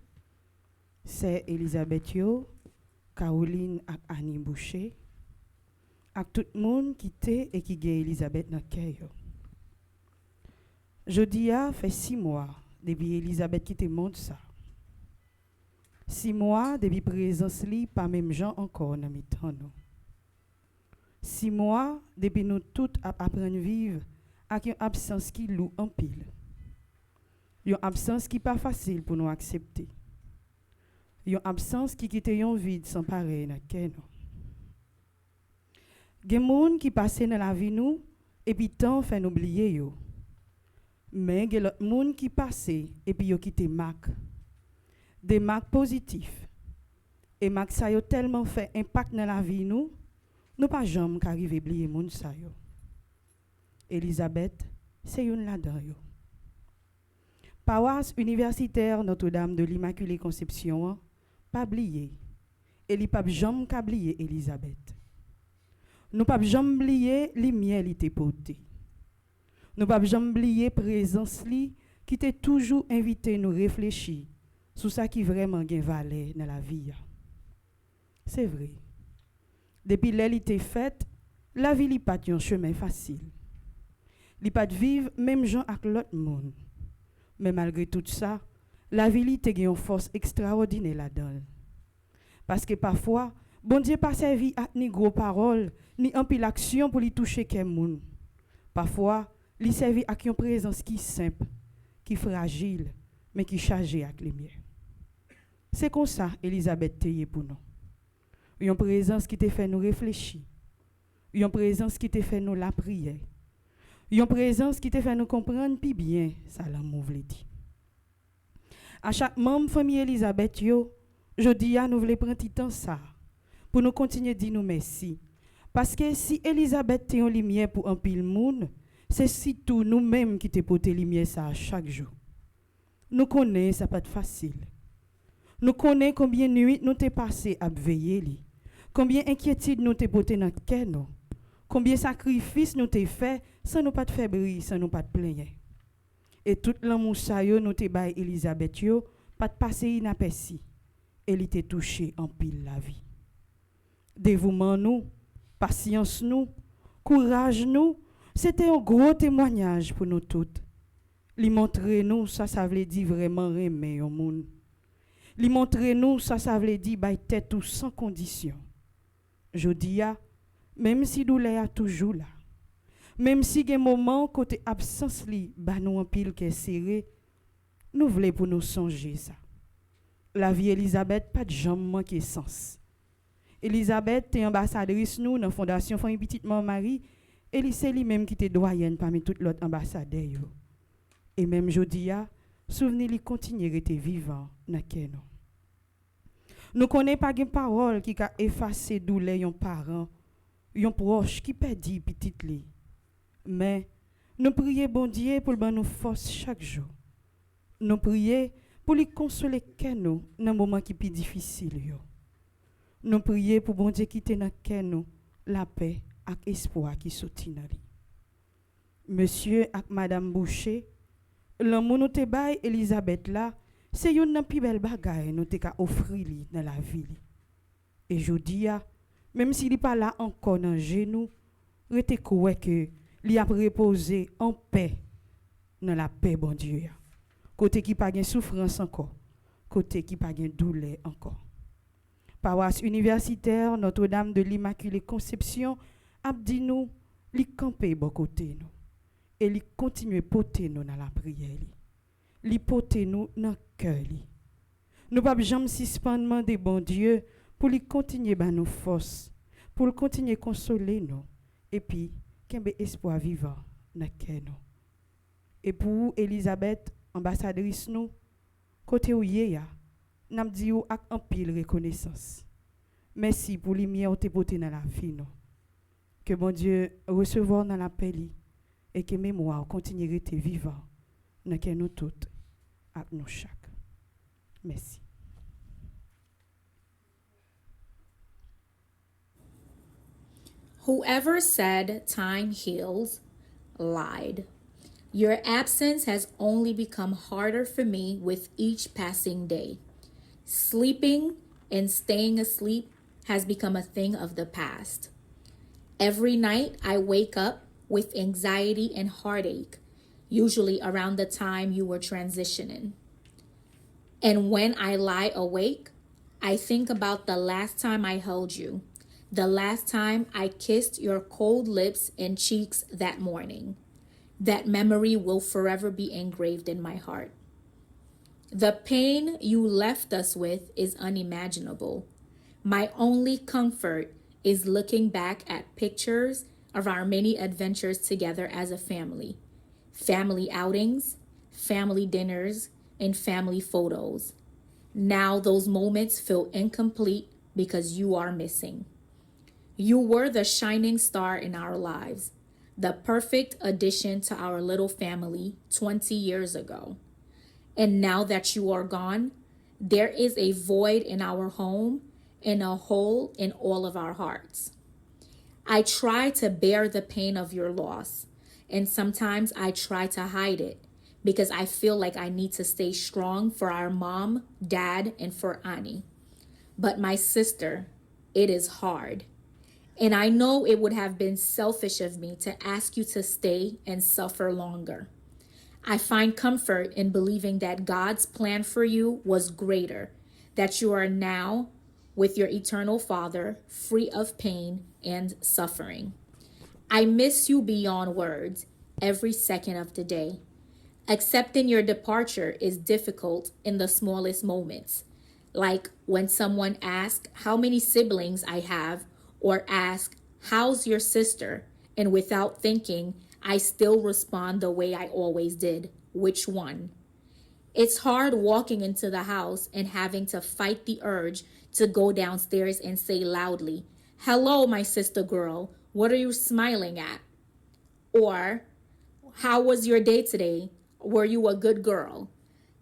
c'est Elisabeth Yo, Caroline et Annie Boucher, et tout le monde qui était et qui gagne Elisabeth dans le cœur. Jeudi a fait 6 mois depuis Elisabeth qui te montre ça. 6 mois depuis présence li pas même gens encore dans mi temps nous. 6 mois, depuis nous toutes apprendre à vivre avec une absence qui loue en pile. Une absence qui n'est pas facile pour nous accepter. Une absence qui quitte un vide sans pareil dans lequel nous. Il y a des gens qui passent dans la vie nous et puis temps fait nous oublier yo. Mais il y a des gens qui passent et puis yo quitté marque. Des marques positifs. Et marques ça yo tellement fait impact dans la vie nous pas jamais qu'arriver oublier moun ça yo. Elisabeth, c'est une là-dedans yo. Paroisse universitaire Notre-Dame de l'Immaculée Conception, pas oublier. Et li pas jamais oublier Elisabeth. Nous pas jamais oublier lumière li te porté. Nous pas jamais oublier présence li qui t'a toujours invité nous réfléchir sur ça qui vraiment gain valeur dans la vie. C'est vrai. Depuis l'élite faite, la vie n'est pas un chemin facile. Li pas de vivre même gens avec l'autre monde. Mais malgré tout ça, la vie te une force extraordinaire là-dedans. Parce que parfois, bon Dieu pas servi à ni gros paroles, ni un pile action pour lui toucher quelqu'un. Parfois, il servi à une présence qui simple, qui fragile, mais qui chargée avec lumière. C'est comme ça Elisabeth teye pour nous. Une présence qui te fait nous réfléchir. Une présence qui te fait nous la prière. Une présence qui te fait nous comprendre plus bien ça l'amour veut dire. À chaque membre famille Elisabeth yo, je dis à nous voulons prendre temps ça pour nous continuer dire nous merci. Parce que si Elisabeth te en lumière pour un pile monde, c'est surtout nous-mêmes qui te porter lumière ça chaque jour. Nous connaissons ça pas facile. Nous connaissons combien de nuits nous t'es passé à veiller li. Combien d'inquiétudes nous t'es porté dans le cœur nous. Combien de sacrifices nous t'es fait sans nous pas de fébrile, sans nous pas de plaindre. Et tout l'amour ça yo nous t'es bail Elisabeth yo, pas de passer inaperçu. Elle était touchée en pile la vie. Dévouement nous, patience nous, courage nous, c'était un gros témoignage pour nous toutes. Li montrer nous ça veut dire vraiment aimer au monde. Li montrer nous ça veut dire bay tête tout sans condition. Je dis même si douleur est toujours là. Même si gen moment côté absence li ba nous en pile qui serré, nous voulons pour nous songer ça. La vie Elisabeth pas de jambe manquer sens. Elisabeth est ambassadrice nous dans fondation Famille Petite Mère Marie et c'est lui même qui était doyenne parmi toutes l'autre ambassadeurs yo. Et même jodia, souvenir li continue rester vivant dans cœur nous. Nous connaissons pas une parole qui a effacé douleur yon parent, yon proche qui perdit petite li. Mais nous prions bon Dieu pour ban nous force chaque jour. Nous prions pour lui consoler cœur nous dans moment qui plus difficile yo. Nous prions pour bon Dieu quitter dans cœur nous la paix et espoir qui sorti dans lui. Monsieur et madame Boucher, l'amour nous te bail Elisabeth là, c'est une nan pi belle bagaille nous te ka offrir li dans la vie li. Et je dis même s'il n'est pas là encore dans genou, rete koué que li a reposé en paix dans la paix bon Dieu. Côté qui pas gain souffrance encore, côté qui pas gain douleur encore. Paroisse universitaire Notre-Dame de l'Immaculée Conception a dit nous li camper bon côté nous et li continuer porter nous dans la prière li porter nous dans cœur li. Nous pas jamais suspendre de bon Dieu pour lui continuer ba nous force, pour le continuer consoler nous et puis kembe espoir vivant dans cœur nous. Et pour Elisabeth ambassadrice nous côté où yéya n'a dit ou ak en pile reconnaissance. Merci pour lumière te porter dans la vie nous. Que bon Dieu recevoir dans la paix li et que mémoire continue à être vivant dans que nous toutes avec nous chaque. Merci. Whoever said time heals lied. Your absence has only become harder for me with each passing day. Sleeping and staying asleep has become a thing of the past. Every night I wake up with anxiety and heartache, usually around the time you were transitioning. And when I lie awake, I think about the last time I held you, the last time I kissed your cold lips and cheeks that morning. That memory will forever be engraved in my heart. The pain you left us with is unimaginable. My only comfort is looking back at pictures of our many adventures together as a family. Family outings, family dinners, and family photos. Now those moments feel incomplete because you are missing. You were the shining star in our lives, the perfect addition to our little family 20 years ago. And now that you are gone, there is a void in our home and a hole in all of our hearts. I try to bear the pain of your loss, and sometimes I try to hide it because I feel like I need to stay strong for our mom, dad, and for Annie. But my sister, it is hard. And I know it would have been selfish of me to ask you to stay and suffer longer. I find comfort in believing that God's plan for you was greater, that you are now with your eternal Father, free of pain and suffering. I miss you beyond words every second of the day. Accepting your departure is difficult in the smallest moments, like when someone asks how many siblings I have, or ask, how's your sister? And without thinking, I still respond the way I always did. Which one? It's hard walking into the house and having to fight the urge to go downstairs and say loudly, hello, my sister girl, what are you smiling at? Or, how was your day today? Were you a good girl?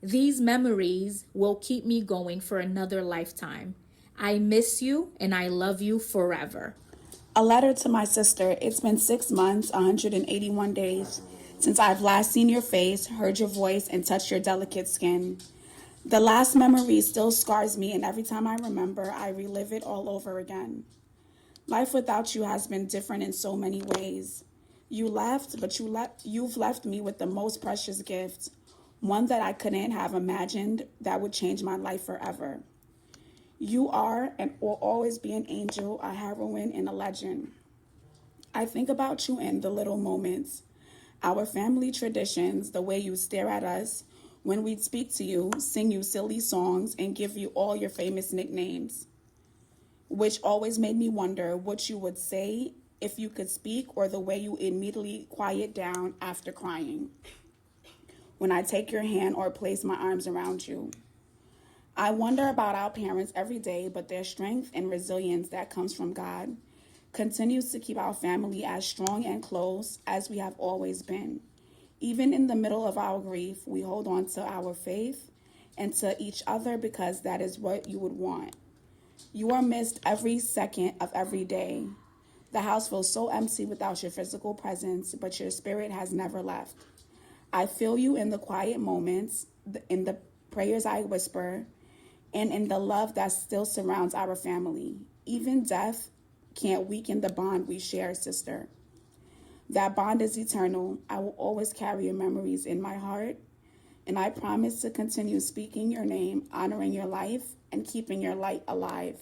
These memories will keep me going for another lifetime. I miss you and I love you forever. A letter to my sister. It's been 6 months, 181 days since I've last seen your face, heard your voice, and touched your delicate skin. The last memory still scars me, and every time I remember, I relive it all over again. Life without you has been different in so many ways. You left, but you've left me with the most precious gift, one that I couldn't have imagined that would change my life forever. You are and will always be an angel, a heroine, and a legend. I think about you in the little moments, our family traditions, the way you stare at us when we speak to you, sing you silly songs, and give you all your famous nicknames, which always made me wonder what you would say if you could speak, or the way you immediately quiet down after crying when I take your hand or place my arms around you. I wonder about our parents every day, but their strength and resilience that comes from God continues to keep our family as strong and close as we have always been. Even in the middle of our grief, we hold on to our faith and to each other because that is what you would want. You are missed every second of every day. The house feels so empty without your physical presence, but your spirit has never left. I feel you in the quiet moments, in the prayers I whisper, and in the love that still surrounds our family. Even death can't weaken the bond we share, sister. That bond is eternal. I will always carry your memories in my heart, and I promise to continue speaking your name, honoring your life, and keeping your light alive.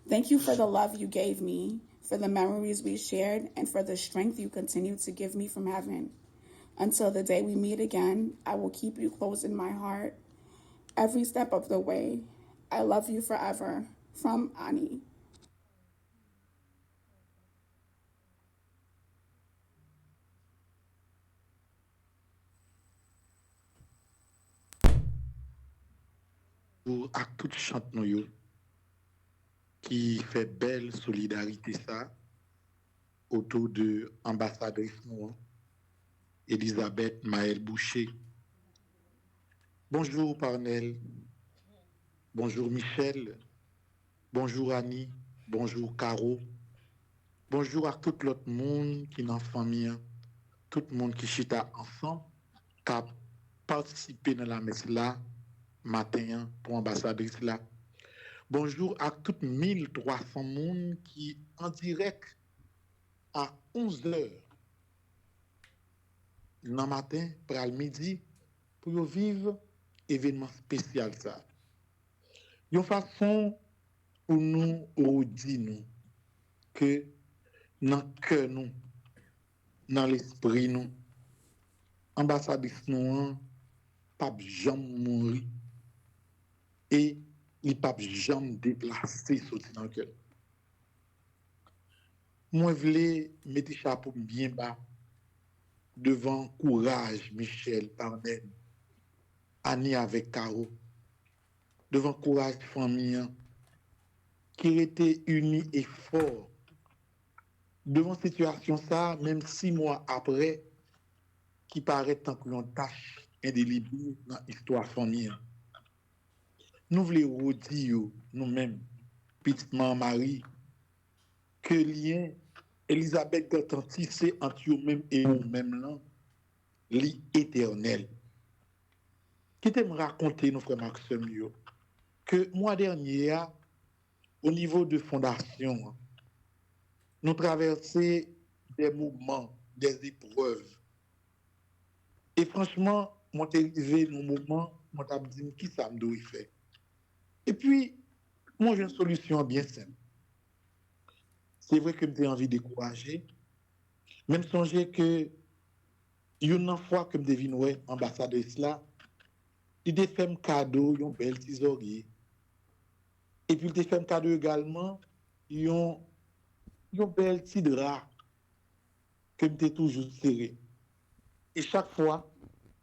Thank you for the love you gave me, for the memories we shared, and for the strength you continue to give me from heaven. Until the day we meet again, I will keep you close in my heart every step of the way. I love you forever. From Annie. Pour à toute chante nous yo, qui fait belle solidarité ça autour de ambassadrice nous, Elisabeth Maël Boucher. Bonjour Parnell, bonjour Michel, bonjour Annie, bonjour Caro, bonjour à tout l'autre monde qui est dans la famille, tout le monde qui chita ensemble, qui a participé dans la messe là, matin pour ambassadrice là. Bonjour à toutes 1300 personnes qui en direct à 11h dans matin pour le midi pour vivre événement spécial ça. Une façon pour nous redire nous que dans le cœur nous, dans l'esprit nous, ambassadrice nous, pas jamais mourir et il pas jamais déplacer sorti dans le cœur. Moi, je voulais mettre chapeau bien bas devant courage Michel Parnel, Annie avec Caro, devant courage famille qui était unis et forts. Devant situation ça, même 6 mois après, qui paraît tant que l'on tâche indélébile dans l'histoire famille. Nous voulons redire nous-mêmes, petite maman Marie, que lien Elisabeth Gatanti, c'est entre eux-mêmes et nous-mêmes là, l'éternel. Qui te me raconter, nos frères Maxime, que mois dernier, au niveau de fondation, nous traversons des moments, des épreuves. Et franchement, moi, t'es arrivé dans le moment, moi, t'as dit, qui ça me doit faire? Et puis, moi, j'ai une solution bien simple. C'est vrai que j'ai envie de décourager. Même songer que, une fois que je devine, ouais, ambassadrice là, il a fait un cadeau, un bel tisorier. Et puis, il a fait un cadeau également, un bel petit drap que je toujours serré. Et chaque fois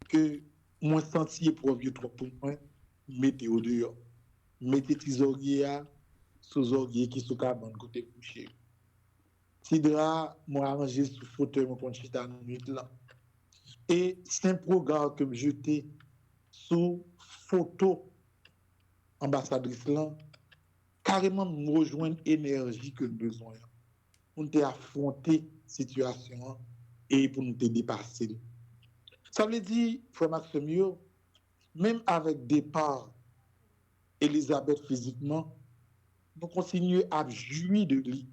que moi senti épreuve trop pour moi, mettez au dehors. Mettez tisorier sous orier qui sous cabane côté couché. Tidra moi arrangé sous fauteuil mon compte chita nuit là. Et simple regard que me jeté sous photo ambassadrice là carrément me rejoindre énergie que besoin pour nous affronter situation et pour nous dépasser. Ça veut dire frère Maxime, même avec départ Elisabeth physiquement, nous continuons à jouir de lui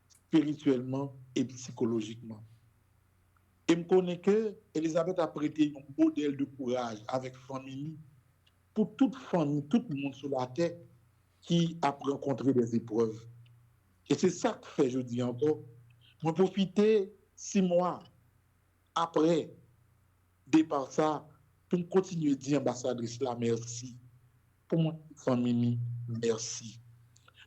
spirituellement et psychologiquement. Et je connais que Elisabeth a prêté un modèle de courage avec famille pour toute famille, tout le monde sur la terre qui a rencontré des épreuves. Et c'est ça que fait, je dis encore, je profiter 6 mois après départ ça pour continuer à dire ambassadrice là merci. Pour mon famille, merci.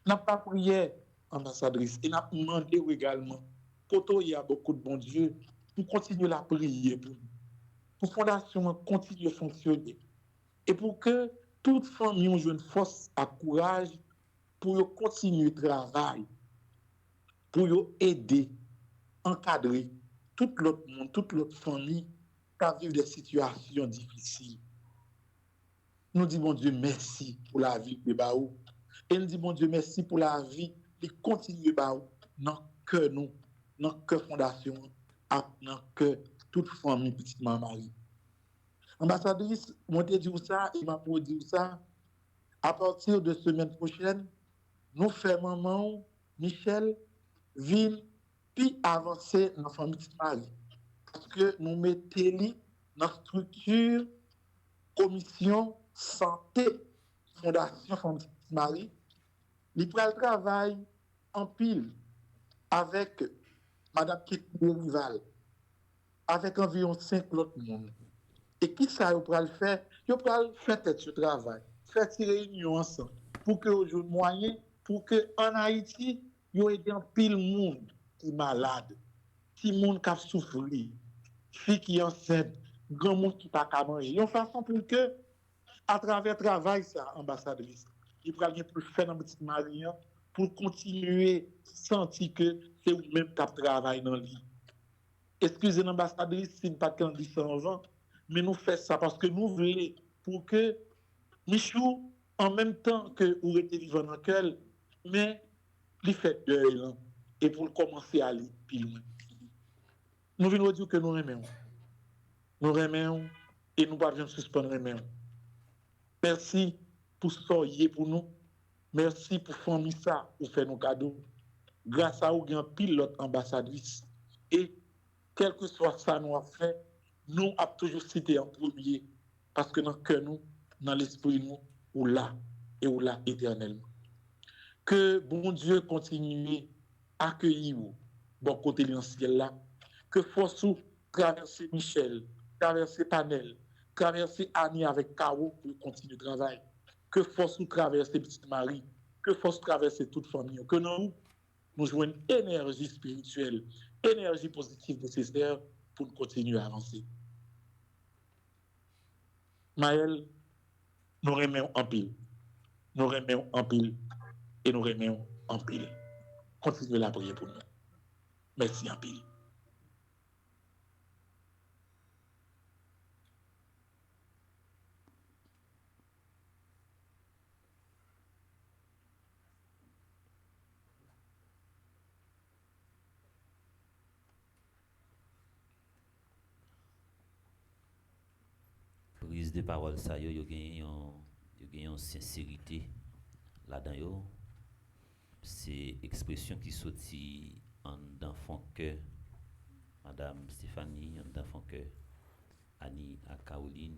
N'a pas prié ambassadrice et n'a demandé également pour il y a beaucoup de bon Dieu pour continuer la prier pour fondation continue à fonctionner et pour que toute famille ait une force à courage pour continuer le travail pour aider encadrer tout l'autre monde toute l'autre famille à vivre des situations difficiles. Nous disons, bon Dieu, merci pour la vie de Baou. Et nous disons, bon Dieu, merci pour la vie de continuer Baou dans que nous, dans que fondation, dans que toute famille, petite maman Marie. Ambassadrice, moi te dit ça, il m'a dit ça. À partir de semaine prochaine, nous faisons maman, Michel, ville, puis avancer dans la famille petite Marie. Parce que nous mettons dans la structure, commission, santé, fondation Famille Marie, il prend le travail en pile avec Madame Kitty Rival, avec environ 5 autres monde. Et qui ça, il prend le faire? Il prend le faire ce travail, faire des réunions ensemble, pour que au jour moyen, pour que en Haïti, il y ait un pile monde qui est malade, qui monde qui a souffert, fille qui est enceinte, grand monde qui n'a pas manger. Une façon pour que à travers le travail, ça, ambassadrice, il va bien plus faire dans petite Marie pour continuer à sentir que c'est vous-même qui travaille dans le lit. Excusez l'ambassadrice, c'est pas qu'un dit ça avant, mais nous faisons ça parce que nous voulons pour que Michou, en même temps que vous êtes vivant dans le cœur, mais il fait deuil là, et pour commencer à aller plus loin. Nous voulons dire que nous aimons. Nous aimons et nous ne pouvons pas suspendre aimons. Merci pour ce pour nous. Merci pour famille ça, pour faire nos cadeaux. Grâce à vous, il y a un pilote ambassadrice. Et quel que soit ça nous a fait, nous avons toujours cité en premier. Parce que dans le cœur, nous, dans l'esprit, nous, ou là, et ou là éternellement. Que bon Dieu continue accueillir ou bon côté dans ciel là, que force ou traverser Michel, traverser Panel, traverser Annie avec Caro pour continuer le travail, que force ou traverser Petite Marie, que force traverser toute famille, que nous jouons une énergie spirituelle, énergie positive nécessaire pour continuer à avancer. Maël, nous remettons en pile. Nous remettons en pile et nous remettons en pile. Continuez à prier pour nous. Merci en pile. Prise de parole, ça, yo gagne une sincérité là-dedans. Yo. C'est expression qui sortit en d'enfant que Madame Stéphanie, en d'enfant que Annie à Caroline.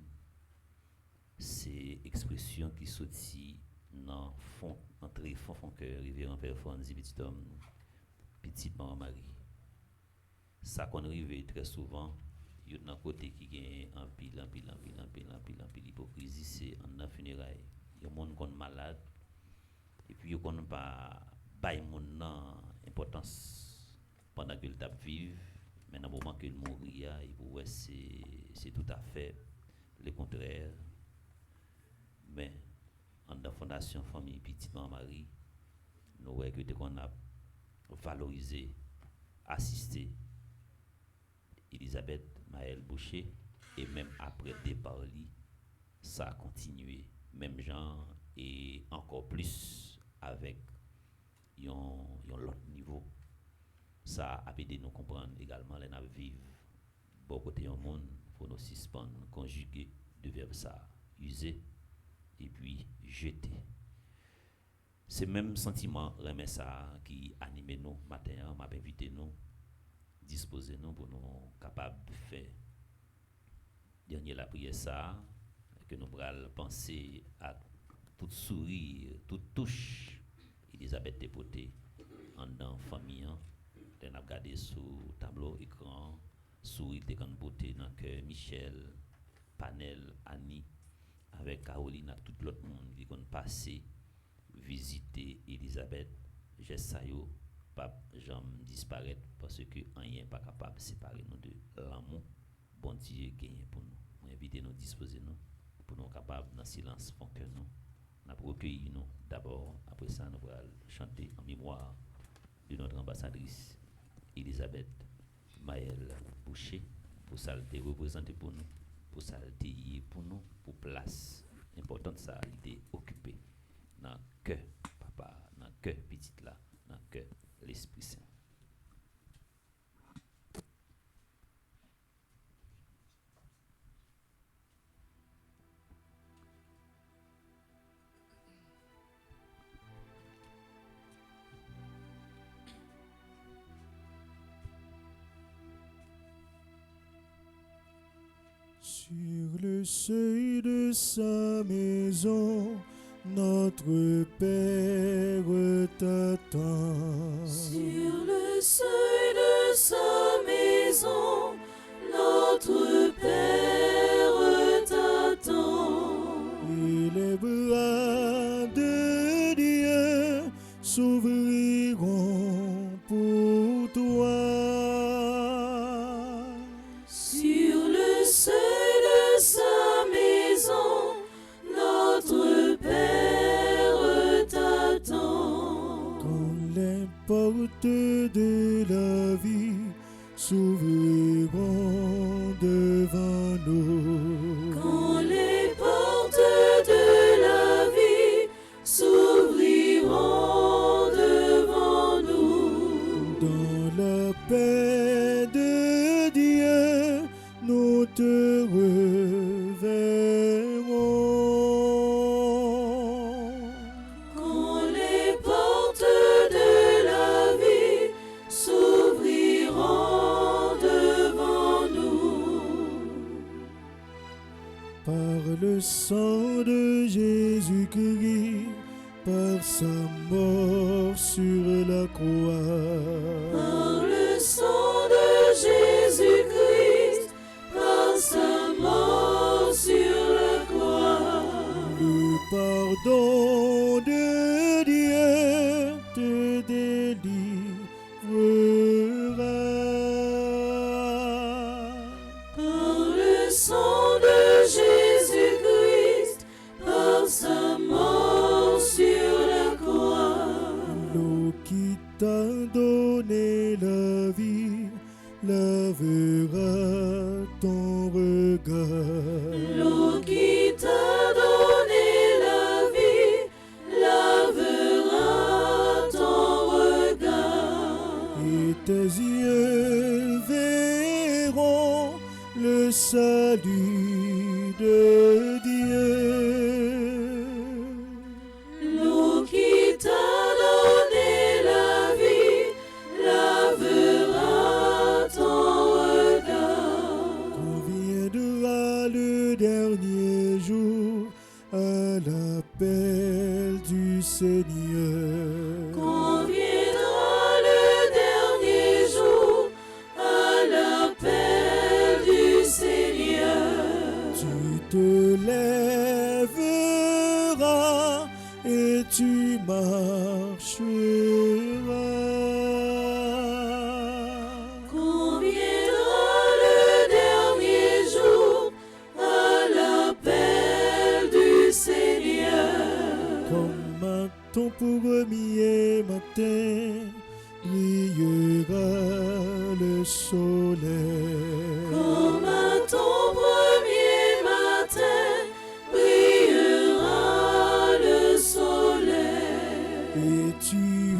C'est expression qui sortit dans fond, entre fond que révérend Père Fonzi, petit homme, petite maman Marie. Ça qu'on arrive très souvent. Il y a un côté qui gagne un pile hypocrisie, c'est en funérailles. Il y a des gens qui sont malades et puis ils ne pas bailler mon importance pendant que le tape vive, mais dans le moment que le mourir, c'est tout à fait le contraire. Mais en la fondation famille Petite Maman Marie, nous voyons que qu'on a valorisé, assisté Elisabeth Maël Boucher, et même après le départ, ça a continué, même genre, et encore plus avec un autre niveau. Ça a aidé nous comprendre également les naves vivre. Bon côté au monde, pour nous suspendre, conjuguer de verbe ça, user, et puis jeter. C'est même sentiment, remet ça, qui anime nous matin, m'a invité nous. Disposer nous pour nous capables de faire dernier la prière ça que nous pourrons penser à toute sourire, toute touche Elisabeth dépoté en dans famille on a regardé sur tableau écran sourire de grande beauté dans que Michel Panel Annie avec Caroline et tout l'autre monde qui ont passé visiter Elisabeth Jessayo pas jamais disparaître parce que rien pas capable de séparer nous de l'amour bon Dieu gagne pour nous. On invite nous disposer nous pour nous capables dans silence font que nous n'a recueilli nous d'abord après ça nous allons chanter en mémoire de notre ambassadrice Elisabeth Maël Boucher pour ça le représenter pour nous pour ça le pour nous pour place importante ça l'idée occupée dans cœur papa dans cœur petite là dans cœur l'Esprit Saint. Sur le seuil de sa maison, notre Père t'attend. Sur le seuil de sa maison, notre Père t'attend. Et les bras de Dieu s'ouvriront pour toi. Sur le seuil de sa maison, notre Père t'attend. Quand les portes de la vie s'ouvriront devant nous. Quand les portes de la vie s'ouvriront devant nous. Dans la paix de Dieu, nous te reverrons. Quand les portes de la vie s'ouvriront devant nous. Par le sang de Jésus-Christ, par sa mort sur la croix. Par le sang de Jésus-Christ, par sa mort sur la croix. Le pardon de Dieu te délivrera. Par le sang de Jésus-Christ, par sa mort sur la croix. L'eau qui t'a donné la vie lavera ton regard. L'eau qui t'a donné la vie lavera ton regard. Et tes yeux verront le salut de Dieu. L'eau qui t'a donné la vie lavera ton regard. Quand viendra le dernier jour à l'appel du Seigneur. Quand viendra le dernier jour à l'appel du Seigneur. Tu te lèveras et tu marcheras. Quand viendra le dernier jour à l'appel du Seigneur. Comme à ton premier matin brillera le soleil. Comme à ton premier matin brillera le soleil. Et tu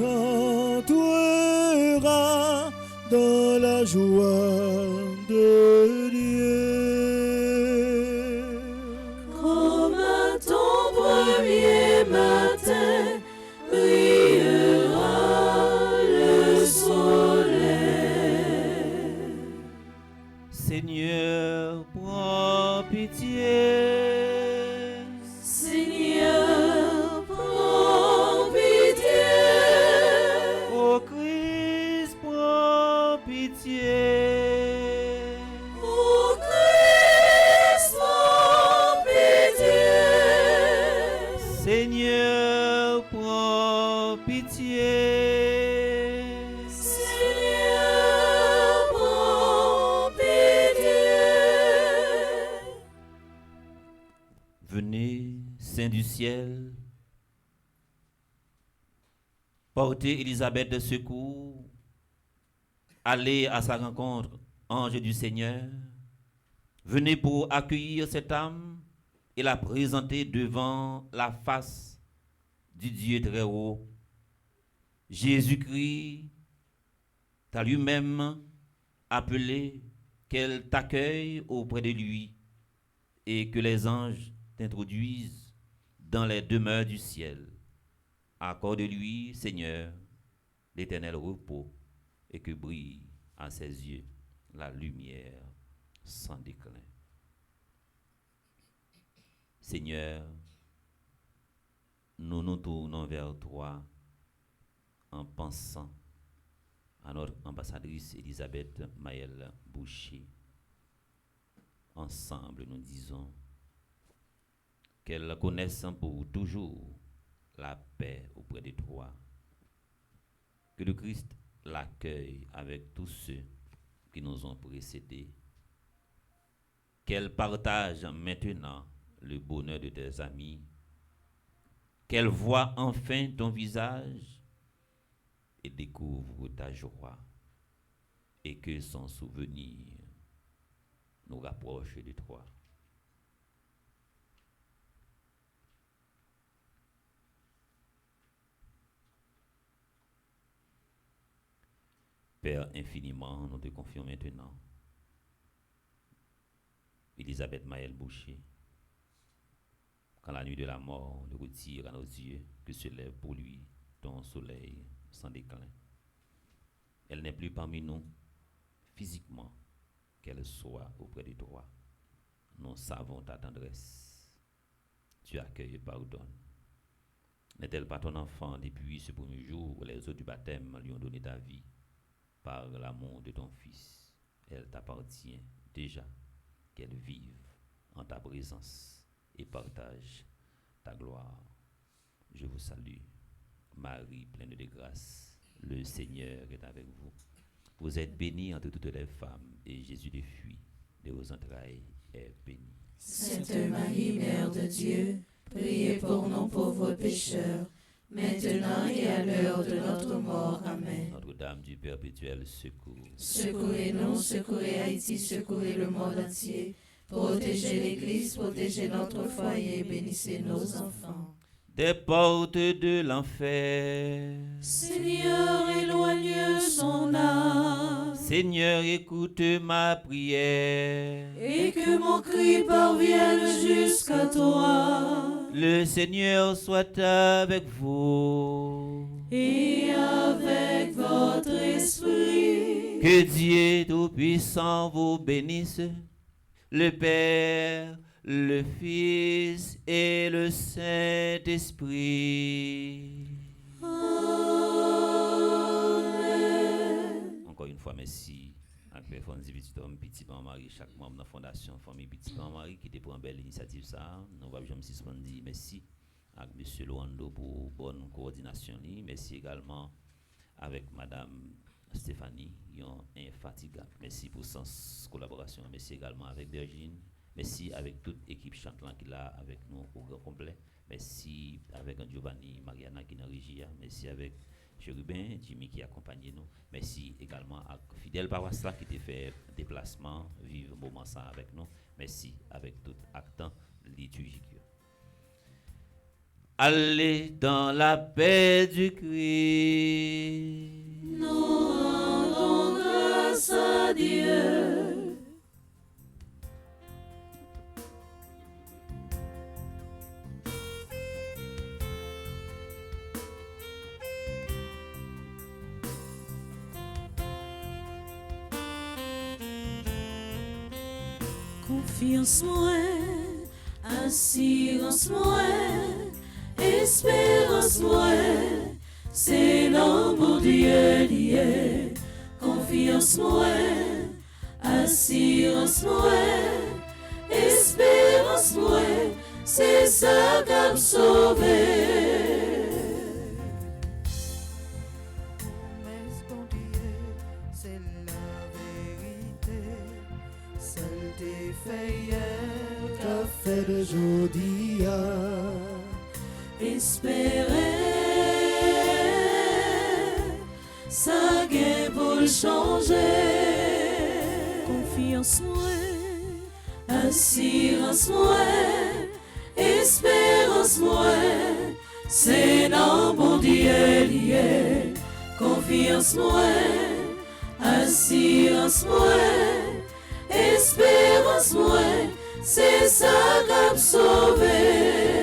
entreras dans la joie de Dieu. Comme à ton premier matin brillera le soleil. Seigneur, prends pitié. Seigneur, prends pitié. Ô Christ, prends pitié. Ô Christ, prends pitié. Seigneur, prends pitié. Seigneur, prends pitié. Venez, Saint du ciel, portez Élisabeth de secours, allez à sa rencontre, ange du Seigneur. Venez pour accueillir cette âme et la présenter devant la face du Dieu très haut. Jésus-Christ t'a lui-même appelé qu'elle t'accueille auprès de lui et que les anges t'introduisent dans les demeures du ciel. Accorde-lui, Seigneur, l'éternel repos et que brille à ses yeux la lumière sans déclin. Seigneur, nous nous tournons vers toi en pensant à notre ambassadrice Elisabeth Maëlle Boucher. Ensemble, nous disons qu'elle connaisse pour toujours la paix auprès de toi. Que le Christ l'accueille avec tous ceux qui nous ont précédés. Qu'elle partage maintenant le bonheur de tes amis. Qu'elle voie enfin ton visage et découvre ta joie. Et que son souvenir nous rapproche de toi. Père infiniment, nous te confions maintenant Elisabeth Maëlle Boucher. Quand la nuit de la mort le retire à nos yeux, que se lève pour lui ton soleil sans déclin. Elle n'est plus parmi nous physiquement, qu'elle soit auprès de toi. Nous savons ta tendresse. Tu accueilles et pardonnes. N'est-elle pas ton enfant depuis ce premier jour où les eaux du baptême lui ont donné ta vie par l'amour de ton Fils? Elle t'appartient déjà, qu'elle vive en ta présence et partage ta gloire. Je vous salue, Marie, pleine de grâce. Le Seigneur est avec vous. Vous êtes bénie entre toutes les femmes, et Jésus, le fruit de vos entrailles, est béni. Sainte Marie, Mère de Dieu, priez pour nous pauvres pécheurs, maintenant et à l'heure de notre mort. Amen. Notre-Dame du perpétuel secours. Secourez-nous, secourez Haïti, secourez le monde entier. Protégez l'Église, protégez notre foyer, bénissez nos enfants. Des portes de l'enfer. Seigneur, éloigne son âme. Seigneur, écoute ma prière. Et que mon cri parvienne jusqu'à toi. Le Seigneur soit avec vous. Et avec votre esprit. Que Dieu Tout-Puissant vous bénisse, le Père, le Fils et le Saint-Esprit. Amen. Encore une fois, merci à Père Fonzi Petit Homme, Petit Ban-Marie, chaque membre de la Fondation Famille Petit Ban-Marie qui était pour une belle initiative. Ça. Nous allons jamais suspendre. Merci à M. Loando pour bonne coordination. Merci également avec Mme Stéphanie, infatigable. Merci pour sa collaboration. Merci également avec Virginie. Merci avec toute l'équipe chantelant qui est là avec nous au grand complet. Merci avec Giovanni, Mariana qui est dans la régie. Merci avec Chérubin, Jimmy qui accompagne nous. Merci également à Fidèle Pawassa qui a fait déplacement, vivre un moment ça avec nous. Merci avec tout acte liturgique. Allez dans la paix du Christ. Nous rendons grâce à Dieu. Confiance moi, assurance moi, espérance moi, c'est dans mon Dieu lié. Confiance moi, assurance moi, espérance moi, c'est ça qui m'a sauvé. C'est la vérité, celle des faits qu'a fait de Jodia. Espérer, ça gagne pour le changer. Confiance moi, assurance moi, espérance moi, c'est dans mon Dieu lié. Confiance moi, assurance moi, espérance moi, c'est ça qui m'a sauvé.